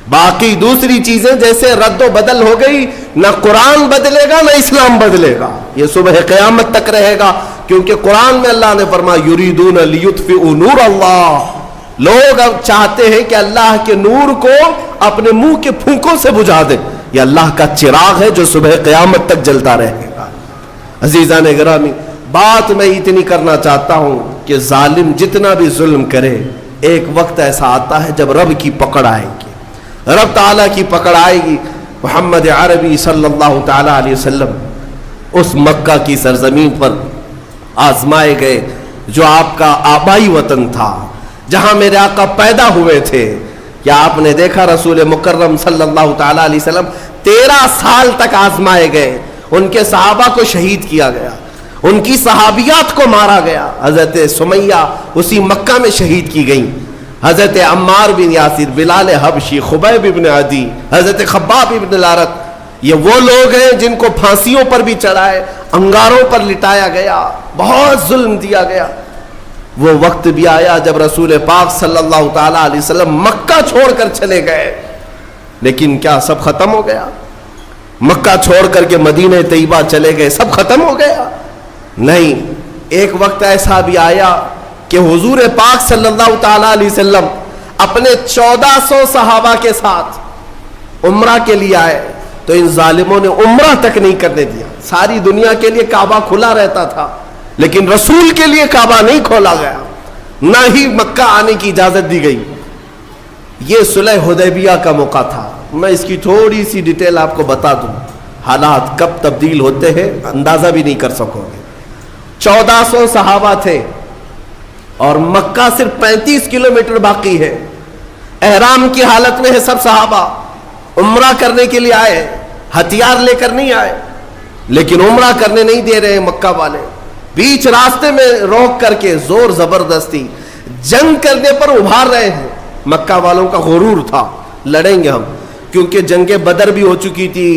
باقی دوسری چیزیں جیسے رد و بدل ہو گئی، نہ قرآن بدلے گا نہ اسلام بدلے گا، یہ صبح قیامت تک رہے گا. کیونکہ قرآن میں اللہ نے فرمایا یریدون لیطفئوا نور اللہ، لوگ اب چاہتے ہیں کہ اللہ کے نور کو اپنے منہ کے پھونکوں سے بجھا دیں. یہ اللہ کا چراغ ہے جو صبح قیامت تک جلتا رہے گا. عزیزان گرامی، بات میں اتنی کرنا چاہتا ہوں کہ ظالم جتنا بھی ظلم کرے، ایک وقت ایسا آتا ہے جب رب کی پکڑ آئے گی، رب تعالیٰ کی پکڑ آئے گی. محمد عربی صلی اللہ تعالیٰ علیہ وسلم اس مکہ کی سرزمین پر آزمائے گئے جو آپ کا آبائی وطن تھا، جہاں میرے آقا پیدا ہوئے تھے. کیا آپ نے دیکھا رسول مکرم صلی اللہ تعالیٰ علیہ وسلم 13 سال تک آزمائے گئے. ان کے صحابہ کو شہید کیا گیا، ان کی صحابیات کو مارا گیا. حضرت سمیہ اسی مکہ میں شہید کی گئیں. حضرت عمار بن یاسر، بلال حبشی، خبیب بن عدی، حضرت خباب بن الارت، یہ وہ لوگ ہیں جن کو پھانسیوں پر بھی چڑھائے، انگاروں پر لٹایا گیا، بہت ظلم دیا گیا. وہ وقت بھی آیا جب رسول پاک صلی اللہ تعالیٰ علیہ وسلم مکہ چھوڑ کر چلے گئے. لیکن کیا سب ختم ہو گیا؟ مکہ چھوڑ کر کے مدینہ طیبہ چلے گئے، سب ختم ہو گیا؟ نہیں. ایک وقت ایسا بھی آیا کہ حضور پاک صلی اللہ تعالیٰ علیہ وسلم اپنے 1400 صحابہ کے ساتھ عمرہ کے لیے آئے تو ان ظالموں نے عمرہ تک نہیں کرنے دیا. ساری دنیا کے لیے کعبہ کھلا رہتا تھا لیکن رسول کے لیے کعبہ نہیں کھولا گیا، نہ ہی مکہ آنے کی اجازت دی گئی. یہ صلح حدیبیہ کا موقع تھا. میں اس کی تھوڑی سی ڈیٹیل آپ کو بتا دوں، حالات کب تبدیل ہوتے ہیں اندازہ بھی نہیں کر سکو گے. 1400 صحابہ تھے اور مکہ صرف 35 کلومیٹر باقی ہے. احرام کی حالت میں ہے سب صحابہ، عمرہ کرنے کے لیے آئے، ہتھیار لے کر نہیں آئے، لیکن عمرہ کرنے نہیں دے رہے مکہ والے. بیچ راستے میں روک کر کے زور زبردستی جنگ کرنے پر ابھار رہے ہیں. مکہ والوں کا غرور تھا لڑیں گے ہم، کیونکہ جنگ بدر بھی ہو چکی تھی،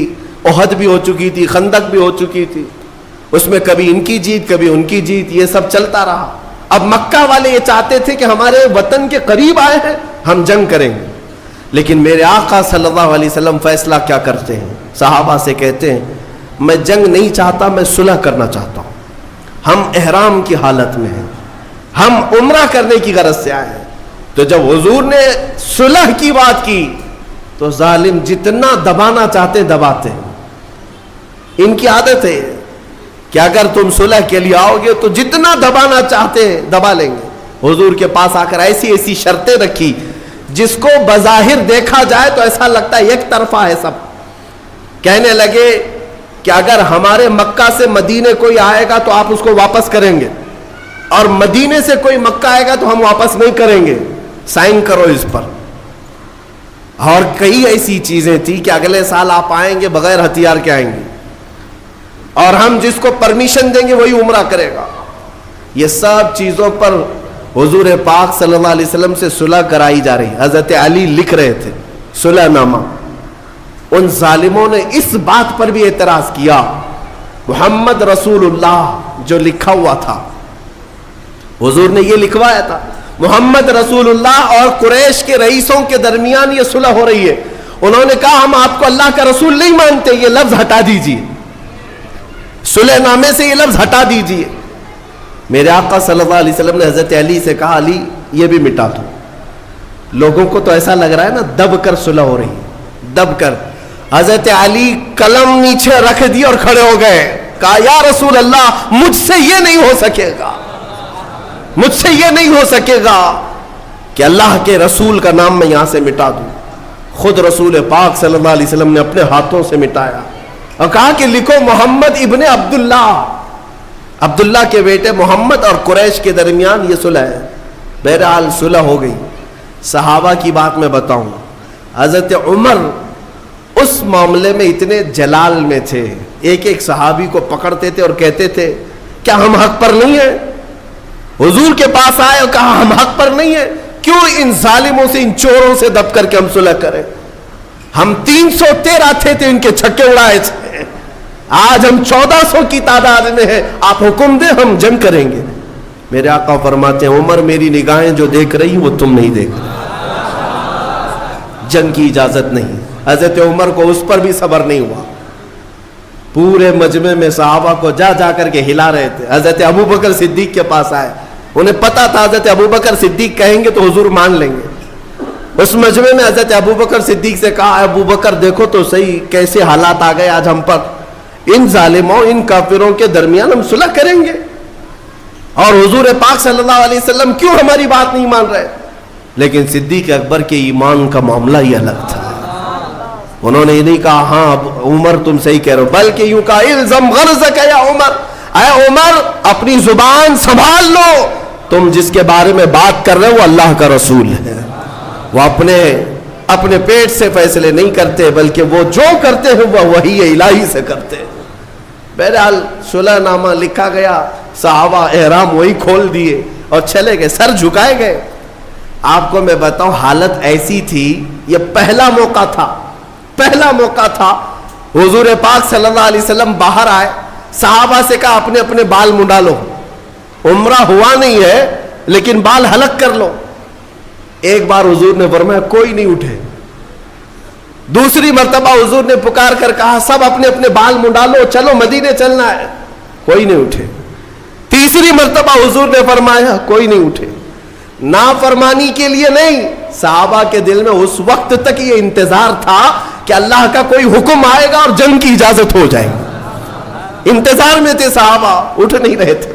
احد بھی ہو چکی تھی، خندق بھی ہو چکی تھی. اس میں کبھی ان کی جیت کبھی ان کی جیت، یہ سب چلتا رہا. اب مکہ والے یہ چاہتے تھے کہ ہمارے وطن کے قریب آئے ہیں، ہم جنگ کریں گے. لیکن میرے آقا صلی اللہ علیہ وسلم فیصلہ کیا کرتے ہیں؟ صحابہ سے کہتے ہیں میں جنگ نہیں چاہتا، میں صلح کرنا چاہتا ہوں. ہم احرام کی حالت میں ہیں، ہم عمرہ کرنے کی غرض سے آئے ہیں. تو جب حضور نے صلح کی بات کی تو ظالم جتنا دبانا چاہتے دباتے ہیں. ان کی عادت ہے کہ اگر تم صلح کے لیے آؤ گے تو جتنا دبانا چاہتے ہیں دبا لیں گے. حضور کے پاس آ کر ایسی ایسی شرطیں رکھی جس کو بظاہر دیکھا جائے تو ایسا لگتا ہے ایک طرفہ ہے. سب کہنے لگے کہ اگر ہمارے مکہ سے مدینے کوئی آئے گا تو آپ اس کو واپس کریں گے، اور مدینے سے کوئی مکہ آئے گا تو ہم واپس نہیں کریں گے، سائن کرو اس پر. اور کئی ایسی چیزیں تھی کہ اگلے سال آپ آئیں گے بغیر ہتھیار کے آئیں گے، اور ہم جس کو پرمیشن دیں گے وہی عمرہ کرے گا. یہ سب چیزوں پر حضور پاک صلی اللہ علیہ وسلم سے صلح کرائی جا رہی. حضرت علی لکھ رہے تھے صلح نامہ. ان ظالموں نے اس بات پر بھی اعتراض کیا، محمد رسول اللہ جو لکھا ہوا تھا، حضور نے یہ لکھوایا تھا محمد رسول اللہ اور قریش کے رئیسوں کے درمیان یہ صلح ہو رہی ہے. انہوں نے کہا ہم آپ کو اللہ کا رسول نہیں مانتے، یہ لفظ ہٹا دیجیے، صلح نامے سے یہ لفظ ہٹا دیجیے. میرے آقا صلی اللہ علیہ وسلم نے حضرت علی سے کہا علی یہ بھی مٹا دو. لوگوں کو تو ایسا لگ رہا ہے نا دب کر صلح ہو رہی ہے، دب کر. حضرت علی قلم نیچے رکھ دی اور کھڑے ہو گئے، کہا یا رسول اللہ مجھ سے یہ نہیں ہو سکے گا، مجھ سے یہ نہیں ہو سکے گا کہ اللہ کے رسول کا نام میں یہاں سے مٹا دوں. خود رسول پاک صلی اللہ علیہ وسلم نے اپنے ہاتھوں سے مٹایا اور کہا کہ لکھو محمد ابن عبداللہ، عبداللہ کے بیٹے محمد اور قریش کے درمیان یہ صلح ہے. بہرحال صلح ہو گئی. صحابہ کی بات میں بتاؤں، حضرت عمر اس معاملے میں اتنے جلال میں تھے، ایک ایک صحابی کو پکڑتے تھے اور کہتے تھے کیا ہم حق پر نہیں ہیں؟ حضور کے پاس آئے اور کہا ہم حق پر نہیں ہیں، کیوں ان ظالموں سے، ان چوروں سے دب کر کے ہم صلح کریں؟ ہم 313 تھے ان کے چھکے اڑائے تھے، آج ہم 1400 کی تعداد میں ہیں, آپ حکم دیں ہم جنگ کریں گے. میرے آقا فرماتے ہیں عمر میری نگاہیں جو دیکھ رہی وہ تم نہیں دیکھ رہے, جنگ کی اجازت نہیں. حضرت عمر کو اس پر بھی صبر نہیں ہوا, پورے مجمع میں صحابہ کو جا جا کر کے ہلا رہے تھے. حضرت ابو بکر صدیق کے پاس آئے, انہیں پتا تھا حضرت ابو بکر صدیق کہیں گے تو حضور مان لیں گے. اس مجمع میں حضرت ابو بکر صدیق سے کہا ابو بکر دیکھو تو صحیح کیسے حالات آ گئے آج ہم پر, ان ظالموں ان کافروں کے درمیان ہم صلح کریں گے, اور حضور پاک صلی اللہ علیہ وسلم کیوں ہماری بات نہیں مان رہے. لیکن صدیق اکبر کے ایمان کا معاملہ ہی الگ تھا. انہوں نے یہ نہیں کہا ہاں عمر تم صحیح کہہ رہے ہو, بلکہ یوں کہا الزم غرضک یا عمر, اے عمر اپنی زبان سنبھال لو, تم جس کے بارے میں بات کر رہے ہو وہ اللہ کا رسول ہے, وہ اپنے پیٹ سے فیصلے نہیں کرتے بلکہ وہ جو کرتے ہیں وہ وحی الہی سے کرتے ہیں. بہرحال صلح نامہ لکھا گیا, صحابہ احرام وہی کھول دیے اور چلے گئے, سر جھکائے گئے. آپ کو میں بتاؤں حالت ایسی تھی, یہ پہلا موقع تھا. حضور پاک صلی اللہ علیہ وسلم باہر آئے, صحابہ سے کہا اپنے اپنے بال منڈا لو, عمرہ ہوا نہیں ہے لیکن بال حلق کر لو. ایک بار حضور نے فرمایا کوئی نہیں اٹھے. دوسری مرتبہ حضور نے پکار کر کہا سب اپنے اپنے بال منڈا لو, چلو مدینے چلنا ہے. کوئی نہیں اٹھے. تیسری مرتبہ حضور نے فرمایا کوئی نہیں اٹھے. نافرمانی کے لیے نہیں, صحابہ کے دل میں اس وقت تک یہ انتظار تھا کہ اللہ کا کوئی حکم آئے گا اور جنگ کی اجازت ہو جائے گی. انتظار میں تھے صحابہ, اٹھ نہیں رہے تھے.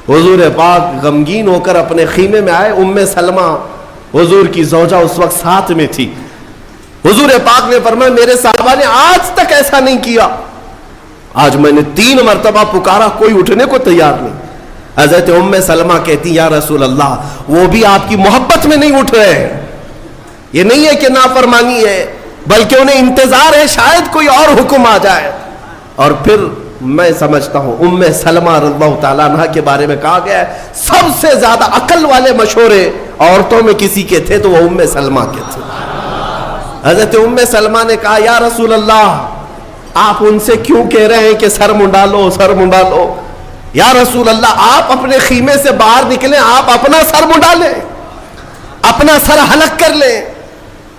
حضور پاک غمگین ہو کر اپنے خیمے میں آئے. ام سلمہ حضور کی زوجہ اس وقت ساتھ میں تھی. حضور پاک نے فرمایا میرے صحابہ نے آج تک ایسا نہیں کیا, آج میں نے 3 مرتبہ پکارا کوئی اٹھنے کو تیار نہیں. حضرت ام سلمہ کہتی یا رسول اللہ وہ بھی آپ کی محبت میں نہیں اٹھ رہے ہیں, یہ نہیں ہے کہ نافرمانی ہے بلکہ انہیں انتظار ہے شاید کوئی اور حکم آ جائے. اور پھر میں سمجھتا ہوں ام سلمہ رضی اللہ تعالیٰ عنہ کے بارے میں کہا گیا ہے سب سے زیادہ عقل والے مشورے عورتوں میں کسی کے تھے تو وہ ام سلمہ کے تھے. حضرت ام سلمہ نے کہا یا رسول اللہ آپ ان سے کیوں کہہ رہے ہیں کہ سر منڈا لو سر منڈا لو. یا رسول اللہ آپ اپنے خیمے سے باہر نکلیں, آپ اپنا سر منڈا لیں, اپنا سر حلق کر لیں.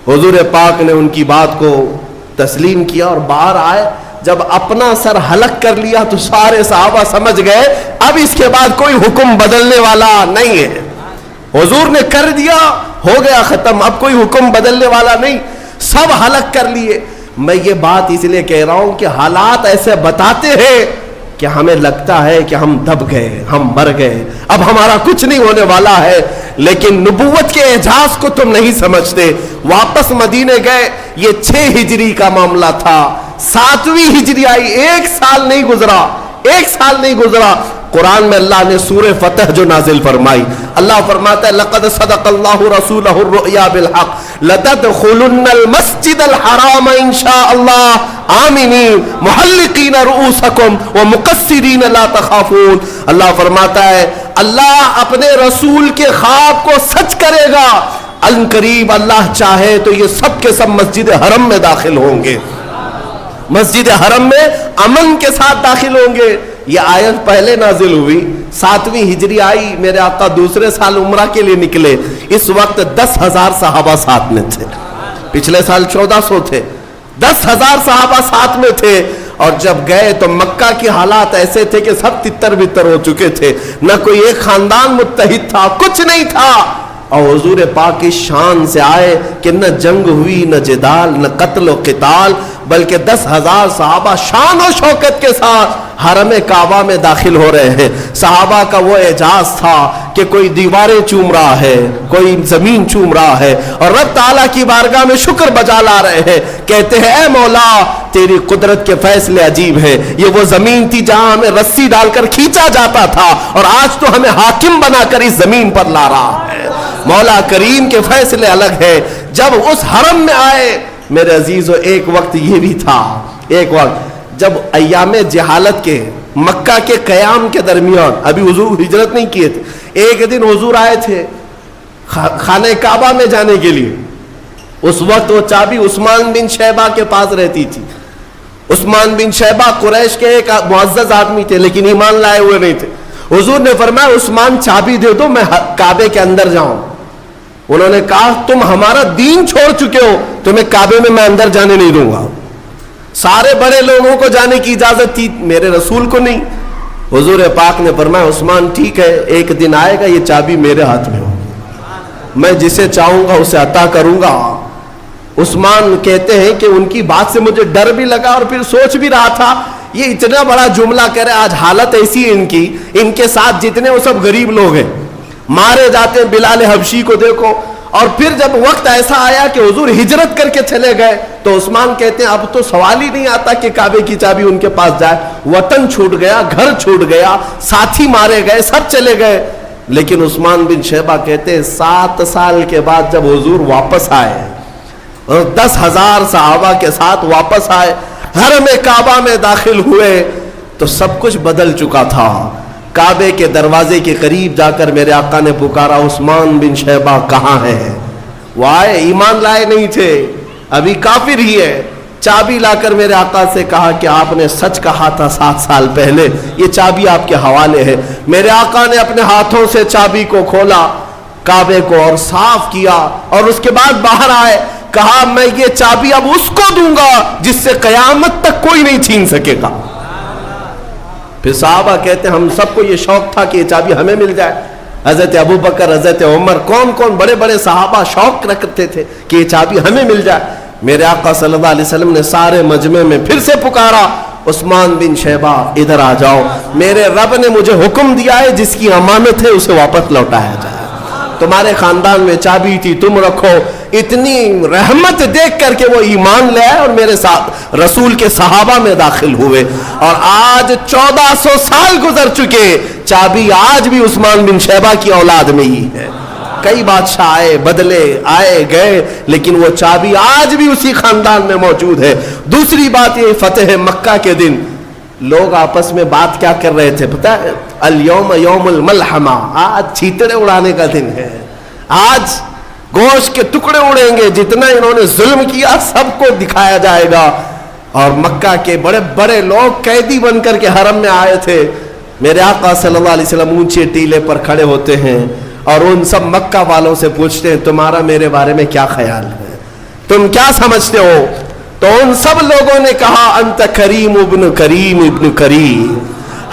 حضور پاک نے ان کی بات کو تسلیم کیا اور باہر آئے. جب اپنا سر حلق کر لیا تو سارے صحابہ سمجھ گئے اب اس کے بعد کوئی حکم بدلنے والا نہیں ہے. حضور نے کر دیا, ہو گیا ختم, اب کوئی حکم بدلنے والا نہیں, سب حلق کر لیے. میں یہ بات اس لیے کہہ رہا ہوں کہ حالات ایسے بتاتے ہیں کہ ہمیں لگتا ہے کہ ہم دب گئے, ہم مر گئے, اب ہمارا کچھ نہیں ہونے والا ہے. لیکن نبوت کے اعجاز کو تم نہیں سمجھتے. واپس مدینے گئے, یہ 6 ہجری کا معاملہ تھا. 7ویں ہجری آئی, 1 سال نہیں گزرا. قرآن میں اللہ نے سورہ فتح جو نازل فرمائی, اللہ فرماتا ہے لقد صدق اللہ رسولہ الرؤیا بالحق لتدخلن المسجد الحرام ان شاء اللہ آمنین محلقین رؤوسکم ومقصرین لا تخافون. اللہ فرماتا ہے اللہ اپنے رسول کے خواب کو سچ کرے گا. ان قریب اللہ چاہے تو یہ سب کے سب مسجد حرم میں داخل ہوں گے, مسجد حرم میں امن کے ساتھ داخل ہوں گے. یہ آیت پہلے نازل ہوئی, 7ویں ہجری آئی, میرے آقا دوسرے سال عمرہ کے لیے نکلے. اس وقت 10,000 صحابہ ساتھ میں تھے, پچھلے سال 1400 تھے, 10,000 صحابہ ساتھ میں تھے. اور جب گئے تو مکہ کی حالات ایسے تھے کہ سب تتر بتر ہو چکے تھے, نہ کوئی ایک خاندان متحد تھا, کچھ نہیں تھا. اور حضور پاک کی شان سے آئے کہ نہ جنگ ہوئی, نہ جدال, نہ قتل و قتال, بلکہ 10,000 صحابہ شان و شوکت کے ساتھ حرم کعبہ میں داخل ہو رہے ہیں. صحابہ کا وہ اعجاز تھا کہ کوئی دیواریں چوم رہا ہے, کوئی زمین چوم رہا ہے, اور رب تعالیٰ کی بارگاہ میں شکر بجا لا رہے ہیں. کہتے ہیں اے مولا تیری قدرت کے فیصلے عجیب ہیں. یہ وہ زمین تھی جہاں ہمیں رسی ڈال کر کھینچا جاتا تھا, اور آج تو ہمیں حاکم بنا کر اس زمین پر لا رہا ہے. مولا کریم کے فیصلے الگ ہیں. جب اس حرم میں آئے میرے عزیزو, ایک وقت یہ بھی تھا, ایک وقت جب ایام جہالت کے مکہ کے قیام کے درمیان, ابھی حضور ہجرت نہیں کیے تھے, ایک دن حضور آئے تھے خانہ کعبہ میں جانے کے لیے. اس وقت وہ چابی عثمان بن شیبہ کے پاس رہتی تھی. عثمان بن شیبہ قریش کے ایک معزز آدمی تھے لیکن ایمان لائے ہوئے نہیں تھے. حضور نے فرمایا عثمان چابی دے دو میں کعبے کے اندر جاؤں. انہوں نے کہا تم ہمارا دین چھوڑ چکے ہو, تمہیں کعبے میں اندر جانے نہیں دوں گا. سارے بڑے لوگوں کو جانے کی اجازت تھی, میرے رسول کو نہیں. حضور پاک نے فرمایا عثمان ٹھیک ہے, ایک دن آئے گا یہ چابی میرے ہاتھ میں ہوگی, میں جسے چاہوں گا اسے عطا کروں گا. عثمان کہتے ہیں کہ ان کی بات سے مجھے ڈر بھی لگا اور پھر سوچ بھی رہا تھا یہ اتنا بڑا جملہ کہہ رہے, آج حالت ایسی ہے ان کے ساتھ جتنے وہ سب غریب لوگ ہیں, مارے جاتے ہیں. بلال حبشی کو دیکھو. اور پھر جب وقت ایسا آیا کہ حضور ہجرت کر کے چلے گئے تو عثمان کہتے ہیں اب تو سوال ہی نہیں آتا کہ کعبے کی چابی ان کے پاس جائے. وطن چھوٹ گیا, گھر چھوٹ گیا, ساتھی مارے گئے, سب چلے گئے. لیکن عثمان بن شیبہ کہتے ہیں 7 سال کے بعد جب حضور واپس آئے اور 10,000 صحابہ کے ساتھ واپس آئے, حرم کعبہ میں داخل ہوئے تو سب کچھ بدل چکا تھا. کعبے کے دروازے کے قریب جا کر میرے آقا نے پکارا عثمان بن شیبہ کہاں ہے؟ وہ آئے, ایمان لائے نہیں تھے, ابھی کافر ہی ہے. چابی لا کر میرے آقا سے کہا کہ آپ نے سچ کہا تھا 7 سال پہلے, یہ چابی آپ کے حوالے ہے. میرے آقا نے اپنے ہاتھوں سے چابی کو کھولا, کعبے کو اور صاف کیا, اور اس کے بعد باہر آئے, کہا میں یہ چابی اب اس کو دوں گا جس سے قیامت تک کوئی نہیں چھین سکے گا. پھر صحابہ کہتے ہیں ہم سب کو یہ شوق تھا کہ یہ چابی ہمیں مل جائے. حضرت ابوبکر, حضرت عمر, کون بڑے بڑے صحابہ شوق رکھتے تھے کہ یہ چابی ہمیں مل جائے. میرے آقا صلی اللہ علیہ وسلم نے سارے مجمع میں پھر سے پکارا عثمان بن شیبہ ادھر آ جاؤ, میرے رب نے مجھے حکم دیا ہے جس کی امانت ہے اسے واپس لوٹایا جائے. تمہارے خاندان میں چابی تھی, تم رکھو. اتنی رحمت دیکھ کر کے وہ ایمان لے آئے اور میرے ساتھ رسول کے صحابہ میں داخل ہوئے. اور آج 1400 سال گزر چکے, چابی آج بھی عثمان بن شیبہ کی اولاد میں ہی ہے. کئی بادشاہ آئے بدلے, آئے گئے, لیکن وہ چابی آج بھی اسی خاندان میں موجود ہے. دوسری بات یہ, فتح مکہ کے دن لوگ آپس میں بات کیا کر رہے تھے پتہ ہے؟ الیوم یوم الملحمہ, آج چیتڑے اڑانے کا دن ہے, آج گوشت کے ٹکڑے اڑیں گے, جتنا انہوں نے ظلم کیا سب کو دکھایا جائے گا. اور مکہ کے بڑے بڑے لوگ قیدی بن کر کے حرم میں آئے تھے. میرے آقا صلی اللہ علیہ وسلم اونچے ٹیلے پر کھڑے ہوتے ہیں اور ان سب مکہ والوں سے پوچھتے ہیں تمہارا میرے بارے میں کیا خیال ہے, تم کیا سمجھتے ہو؟ تو ان سب لوگوں نے کہا انت کریم ابن کریم ابن کریم,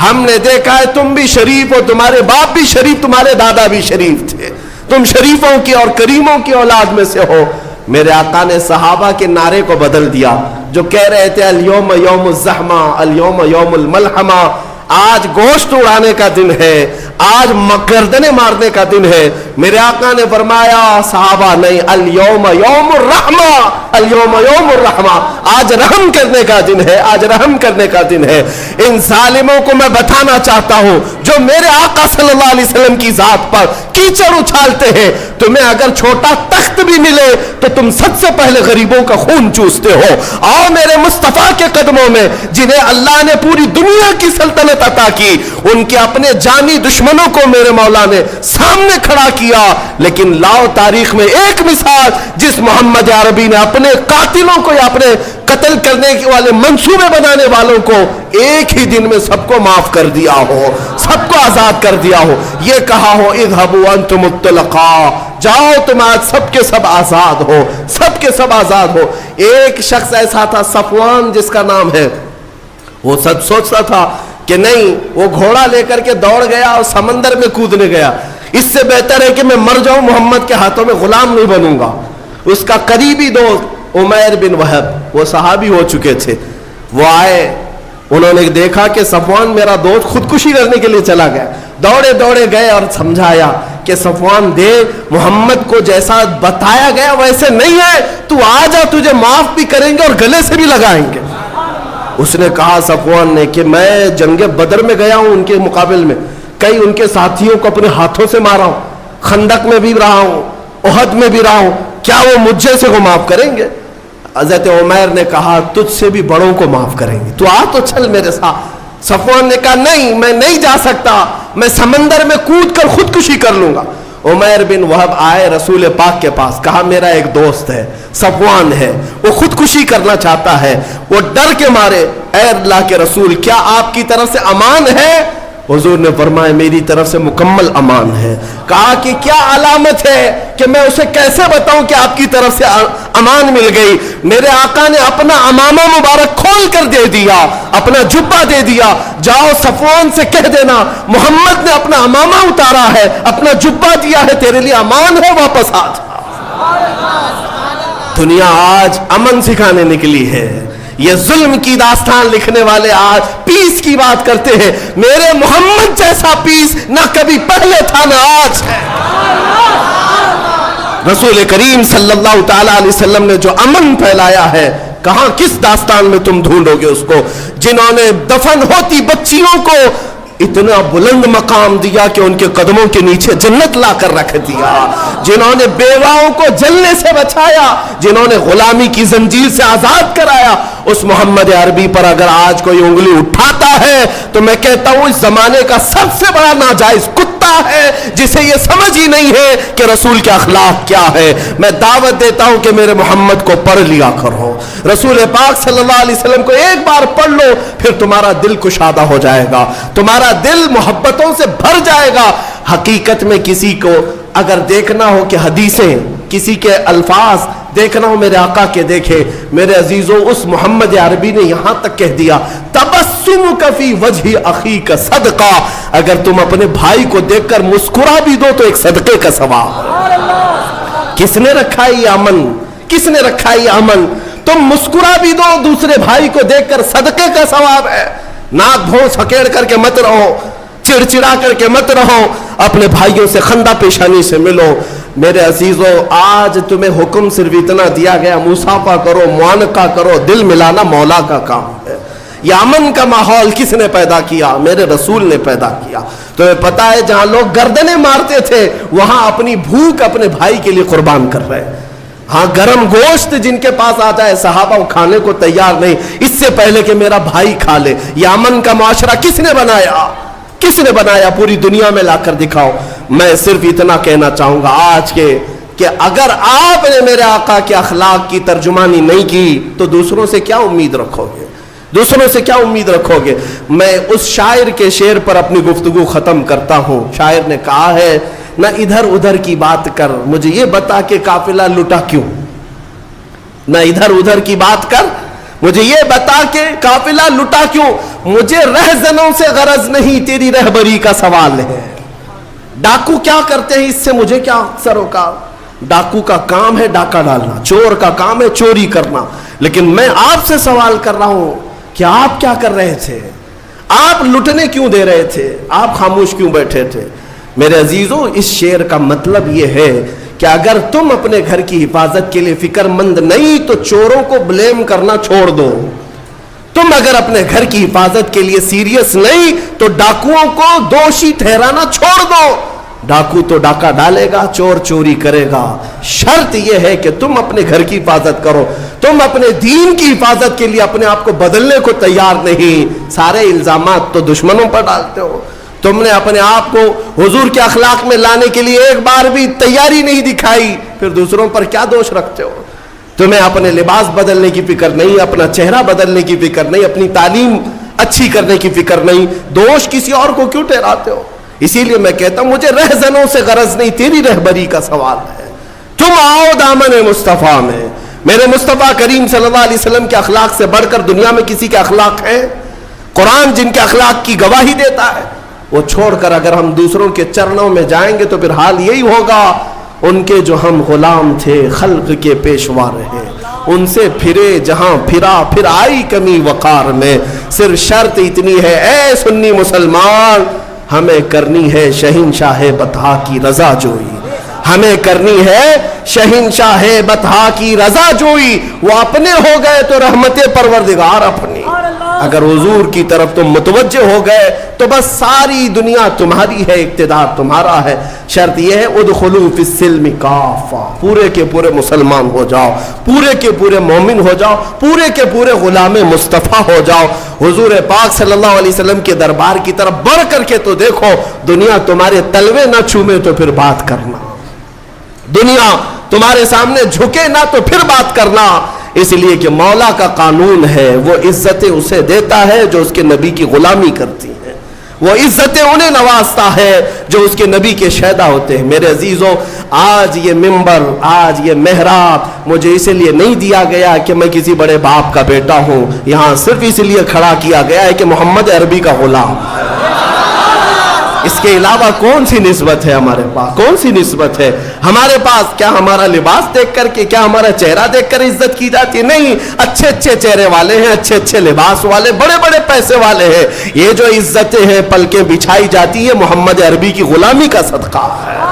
ہم نے دیکھا ہے تم بھی شریف ہو, تمہارے باپ بھی شریف, تمہارے دادا بھی شریف تھے, تم شریفوں کی اور کریموں کی اولاد میں سے ہو. میرے آقا نے صحابہ کے نعرے کو بدل دیا جو کہہ رہے تھے الیوم یوم الزحمہ, الیوم یوم الملحمہ, آج گوشت اڑانے کا دن ہے, آج گردنیں مارنے کا دن ہے. میرے آقا نے فرمایا صحابہ نہیں, الیوم یوم الرحمہ, الیوم یوم الرحمہ, آج رحم کرنے کا دن ہے, آج رحم کرنے کا دن ہے. ان ظالموں کو میں بتانا چاہتا ہوں جو میرے آقا صلی اللہ علیہ وسلم کی ذات پر کیچڑ اچھالتے ہیں, تمہیں اگر چھوٹا تخت بھی ملے تو تم سب سے پہلے غریبوں کا خون چوستے ہو. آؤ میرے مصطفیٰ کے قدموں میں جنہیں اللہ نے پوری دنیا کی سلطنت عطا کی, ان کے اپنے جانی دشمنوں کو میرے مولا نے سامنے کھڑا کیا. لیکن لاؤ تاریخ میں ایک مثال جس محمد عربی نے اپنے قاتلوں کو یا اپنے قتل کرنے والے منصوبے بنانے والوں کو ایک ہی دن میں سب کو معاف کر دیا ہو, سب کو آزاد کر دیا ہو, یہ کہا ہو اذهبوا انتم الطلقاء, جاؤ تم آج سب کے سب آزاد ہو, سب کے سب آزاد ہو. ایک شخص ایسا تھا صفوان جس کا نام ہے, وہ سب سوچتا تھا کہ نہیں, وہ گھوڑا لے کر کے دوڑ گیا اور سمندر میں کودنے گیا, اس سے بہتر ہے کہ میں مر جاؤں, محمد کے ہاتھوں میں غلام نہیں بنوں گا. اس کا قریبی دوست عمیر بن وہب, وہ صحابی ہو چکے تھے, وہ آئے, انہوں نے دیکھا کہ صفوان میرا دوست خودکشی کرنے کے لیے چلا گیا. دوڑے دوڑے گئے اور سمجھایا کہ صفوان دے, محمد کو جیسا بتایا گیا ویسے نہیں ہے, تو آ جا, تجھے معاف بھی کریں گے اور گلے سے بھی لگائیں گے. اس نے کہا صفوان نے کہ میں جنگ بدر میں گیا ہوں, ان کے مقابل میں کئی ان کے ساتھیوں کو اپنے ہاتھوں سے مارا ہوں, خندق میں بھی رہا ہوں, احد میں بھی رہا ہوں, کیا وہ مجھ جیسے کو معاف کریں گے؟ حضرت عمیر نے کہا تجھ سے بھی بڑوں کو معاف کریں گے, تو آ تو چل میرے ساتھ. صفوان نے کہا نہیں, میں نہیں جا سکتا, میں سمندر میں کود کر خودکشی کر لوں گا. عمیر بن وہب آئے رسول پاک کے پاس, کہا میرا ایک دوست ہے صفوان ہے, وہ خودکشی کرنا چاہتا ہے, وہ ڈر کے مارے، اے اللہ کے رسول کیا آپ کی طرف سے امان ہے؟ حضور نے فرمایا میری طرف سے مکمل امان ہے۔ کہا کہ کیا علامت ہے کہ میں اسے کیسے بتاؤں کہ آپ کی طرف سے امان مل گئی؟ میرے آقا نے اپنا عمامہ مبارک کھول کر دے دیا، اپنا جبہ دے دیا، جاؤ صفوان سے کہہ دینا محمد نے اپنا عمامہ اتارا ہے، اپنا جبہ دیا ہے، تیرے لیے امان ہے، واپس آ جا۔ دنیا آج امن سکھانے نکلی ہے، یہ ظلم کی داستان لکھنے والے آج پیس کی بات کرتے ہیں۔ میرے محمد جیسا پیس نہ کبھی پہلے تھا نہ آج ہے۔ رسول کریم صلی اللہ تعالی علیہ وسلم نے جو امن پھیلایا ہے، کہاں کس داستان میں تم ڈھونڈو گے اس کو؟ جنہوں نے دفن ہوتی بچیوں کو اتنا بلند مقام دیا کہ ان کے قدموں کے نیچے جنت لا کر رکھ دیا، جنہوں نے بیواؤں کو جلنے سے بچایا، جنہوں نے غلامی کی زنجیر سے آزاد کرایا، اس محمد عربی پر اگر آج کوئی انگلی اٹھاتا ہے تو میں کہتا ہوں اس زمانے کا سب سے بڑا ناجائز کتا ہے، جسے یہ سمجھ ہی نہیں ہے کہ رسول کے اخلاق کیا ہے۔ میں دعوت دیتا ہوں کہ میرے محمد کو پڑھ لیا کرو، رسول پاک صلی اللہ علیہ وسلم کو ایک بار پڑھ لو، پھر تمہارا دل کشادہ ہو جائے گا، تمہارا دل محبتوں سے بھر جائے گا۔ حقیقت میں کسی کو اگر دیکھنا ہو کہ حدیثیں، کسی کے الفاظ دیکھنا ہو میرے آقا کے دیکھے، میرے عزیزوں اس محمد عربی نے یہاں تک کہہ دیا تبسمک فی وجہ اخیک صدقہ، اگر تم اپنے بھائی کو دیکھ کر مسکرا بھی دو تو ایک صدقے کا ثواب۔ کس نے رکھا یہ امن؟ کس نے رکھا یہ امن؟ تم مسکرا بھی دو دوسرے بھائی کو دیکھ کر، صدقے کا ثواب ہے۔ ناک بھونس ہکیڑ کر کے مت رہو، چڑچڑا کر کے مت رہو، اپنے بھائیوں سے خندہ پیشانی سے ملو۔ میرے عزیزوں آج تمہیں حکم صرف اتنا دیا گیا مصافحہ کرو، معانقہ کرو، دل ملانا مولا کا کام ہے۔ یہ امن کا ماحول کس نے پیدا کیا؟ میرے رسول نے پیدا کیا۔ تمہیں پتا ہے جہاں لوگ گردنیں مارتے تھے وہاں اپنی بھوک اپنے بھائی کے لیے قربان کر رہے ہیں۔ ہاں گرم گوشت جن کے پاس آتا ہے صحابہ وہ کھانے کو تیار نہیں، اس سے پہلے کہ میرا بھائی کھا لے۔ یہ امن کا معاشرہ کس نے بنایا؟ کس نے بنایا؟ پوری دنیا میں لا کر دکھاؤ۔ میں صرف اتنا کہنا چاہوں گا آج کے کہ اگر آپ نے میرے آقا کے اخلاق کی ترجمانی نہیں کی تو دوسروں سے کیا امید رکھو گے؟ دوسروں سے کیا امید رکھو گے؟ میں اس شاعر کے شعر پر اپنی گفتگو ختم کرتا ہوں۔ شاعر نے کہا ہے نہ ادھر ادھر کی بات کر، مجھے یہ بتا کہ قافلہ لٹا کیوں؟ نہ ادھر ادھر کی بات کر، مجھے یہ بتا کہ قافلہ لٹا کیوں؟ مجھے رہزنوں سے غرض نہیں، تیری رہبری کا سوال ہے۔ ڈاکو کیا کرتے ہیں اس سے مجھے کیا سروکار؟ ڈاکو کا کام ہے ڈاکہ ڈالنا، چور کا کام ہے چوری کرنا، لیکن میں آپ سے سوال کر رہا ہوں کہ آپ کیا کر رہے تھے؟ آپ لٹنے کیوں دے رہے تھے؟ آپ خاموش کیوں بیٹھے تھے؟ میرے عزیزوں اس شعر کا مطلب یہ ہے کہ اگر تم اپنے گھر کی حفاظت کے لیے فکر مند نہیں تو چوروں کو بلیم کرنا چھوڑ دو۔ تم اگر اپنے گھر کی حفاظت کے لیے سیریس نہیں تو ڈاکوؤں کو دوشی ٹھہرانا چھوڑ دو۔ ڈاکو تو ڈاکہ ڈالے گا، چور چوری کرے گا، شرط یہ ہے کہ تم اپنے گھر کی حفاظت کرو۔ تم اپنے دین کی حفاظت کے لیے اپنے آپ کو بدلنے کو تیار نہیں، سارے الزامات تو دشمنوں پر ڈالتے ہو۔ تم نے اپنے آپ کو حضور کے اخلاق میں لانے کے لیے ایک بار بھی تیاری نہیں دکھائی، پھر دوسروں پر کیا دوش رکھتے ہو؟ تمہیں اپنے لباس بدلنے کی فکر نہیں، اپنا چہرہ بدلنے کی فکر نہیں، اپنی تعلیم اچھی کرنے کی فکر نہیں، دوش کسی اور کو کیوں ٹھہراتے ہو؟ اسی لیے میں کہتا ہوں مجھے رہزنوں سے غرض نہیں، تیری رہبری کا سوال ہے۔ تم آؤ دامن مصطفیٰ میں، میرے مصطفیٰ کریم صلی اللہ علیہ وسلم کے اخلاق سے بڑھ کر دنیا میں کسی کے اخلاق ہیں؟ قرآن جن کے اخلاق کی گواہی دیتا ہے وہ چھوڑ کر اگر ہم دوسروں کے چرنوں میں جائیں گے تو پھر حال یہی ہوگا ان کے جو ہم غلام تھے خلق کے پیشوا رہے، ان سے پھرے جہاں پھرا، پھر آئی کمی وقار میں، صرف شرط اتنی ہے اے سنی مسلمان، ہمیں کرنی ہے شہنشاہ بطحا کی رضا جوئی، ہمیں کرنی ہے شہنشاہ بطحا کی رضا جوئی۔ وہ اپنے ہو گئے تو رحمت پروردگار اپنی، اگر حضور کی طرف تم متوجہ ہو گئے تو بس ساری دنیا تمہاری ہے، اقتدار تمہارا ہے۔ شرط یہ ہے ادخلوا فی السلم کافہ، پورے کے پورے مسلمان ہو جاؤ، پورے کے پورے مومن ہو جاؤ، پورے کے پورے غلام مصطفیٰ ہو جاؤ۔ حضور پاک صلی اللہ علیہ وسلم کے دربار کی طرف بڑھ کر کے تو دیکھو، دنیا تمہارے تلوے نہ چومے تو پھر بات کرنا، دنیا تمہارے سامنے جھکے نہ تو پھر بات کرنا۔ اس لیے کہ مولا کا قانون ہے، وہ عزتیں اسے دیتا ہے جو اس کے نبی کی غلامی کرتی ہیں، وہ عزتیں انہیں نوازتا ہے جو اس کے نبی کے شیدا ہوتے ہیں۔ میرے عزیزوں، آج یہ منبر، آج یہ محراب مجھے اس لیے نہیں دیا گیا کہ میں کسی بڑے باپ کا بیٹا ہوں، یہاں صرف اس لیے کھڑا کیا گیا ہے کہ محمد عربی کا غلام۔ اس کے علاوہ کون سی نسبت ہے ہمارے پاس؟ کون سی نسبت ہے ہمارے پاس؟ کیا ہمارا لباس دیکھ کر کے، کیا ہمارا چہرہ دیکھ کر عزت کی جاتی؟ نہیں، اچھے اچھے چہرے والے ہیں، اچھے اچھے لباس والے، بڑے بڑے پیسے والے ہیں، یہ جو عزتیں ہیں پلکیں بچھائی جاتی ہے محمد عربی کی غلامی کا صدقہ ہے۔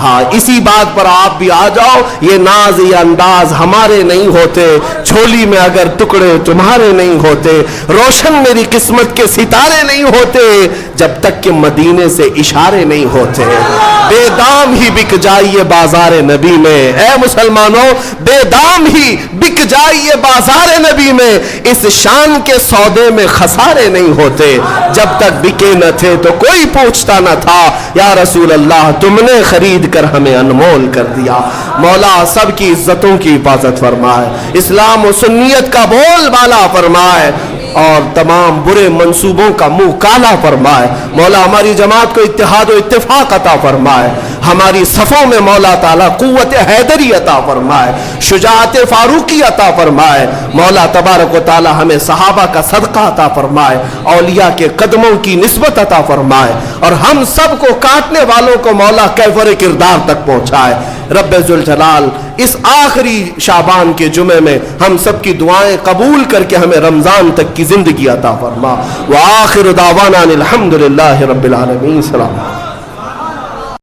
ہاں، اسی بات پر آپ بھی آ جاؤ، یہ ناز یہ انداز ہمارے نہیں ہوتے، جھولی میں اگر ٹکڑے تمہارے نہیں ہوتے، روشن میری قسمت کے ستارے نہیں ہوتے، جب تک کہ مدینے سے اشارے نہیں ہوتے۔ بے دام ہی بک جائیے بازار نبی میں، اے مسلمانوں، بے دام ہی بک جائیے بازار نبی میں، اس شان کے سودے میں خسارے نہیں ہوتے۔ جب تک بکے نہ تھے تو کوئی پوچھتا نہ تھا، یا رسول اللہ تم نے خرید کر ہمیں انمول کر دیا۔ مولا سب کی عزتوں کی حفاظت فرمائے، اسلام و سنیت کا بول بالا فرمائے، اور تمام برے منصوبوں کا منہ کالا فرمائے۔ مولا ہماری جماعت کو اتحاد و اتفاق عطا فرمائے، ہماری صفوں میں مولا تعالیٰ قوت حیدری عطا فرمائے، شجاعت فاروقی عطا فرمائے۔ مولا تبارک و تعالیٰ ہمیں صحابہ کا صدقہ عطا فرمائے، اولیاء کے قدموں کی نسبت عطا فرمائے، اور ہم سب کو کاٹنے والوں کو مولا کیفر کردار تک پہنچائے۔ رب ذوالجلال اس آخری شعبان کے جمعے میں ہم سب کی دعائیں قبول کر کے ہمیں رمضان تک کی زندگی عطا فرما۔ وآخر دعوانا الحمدللہ رب العالمین۔ سلام۔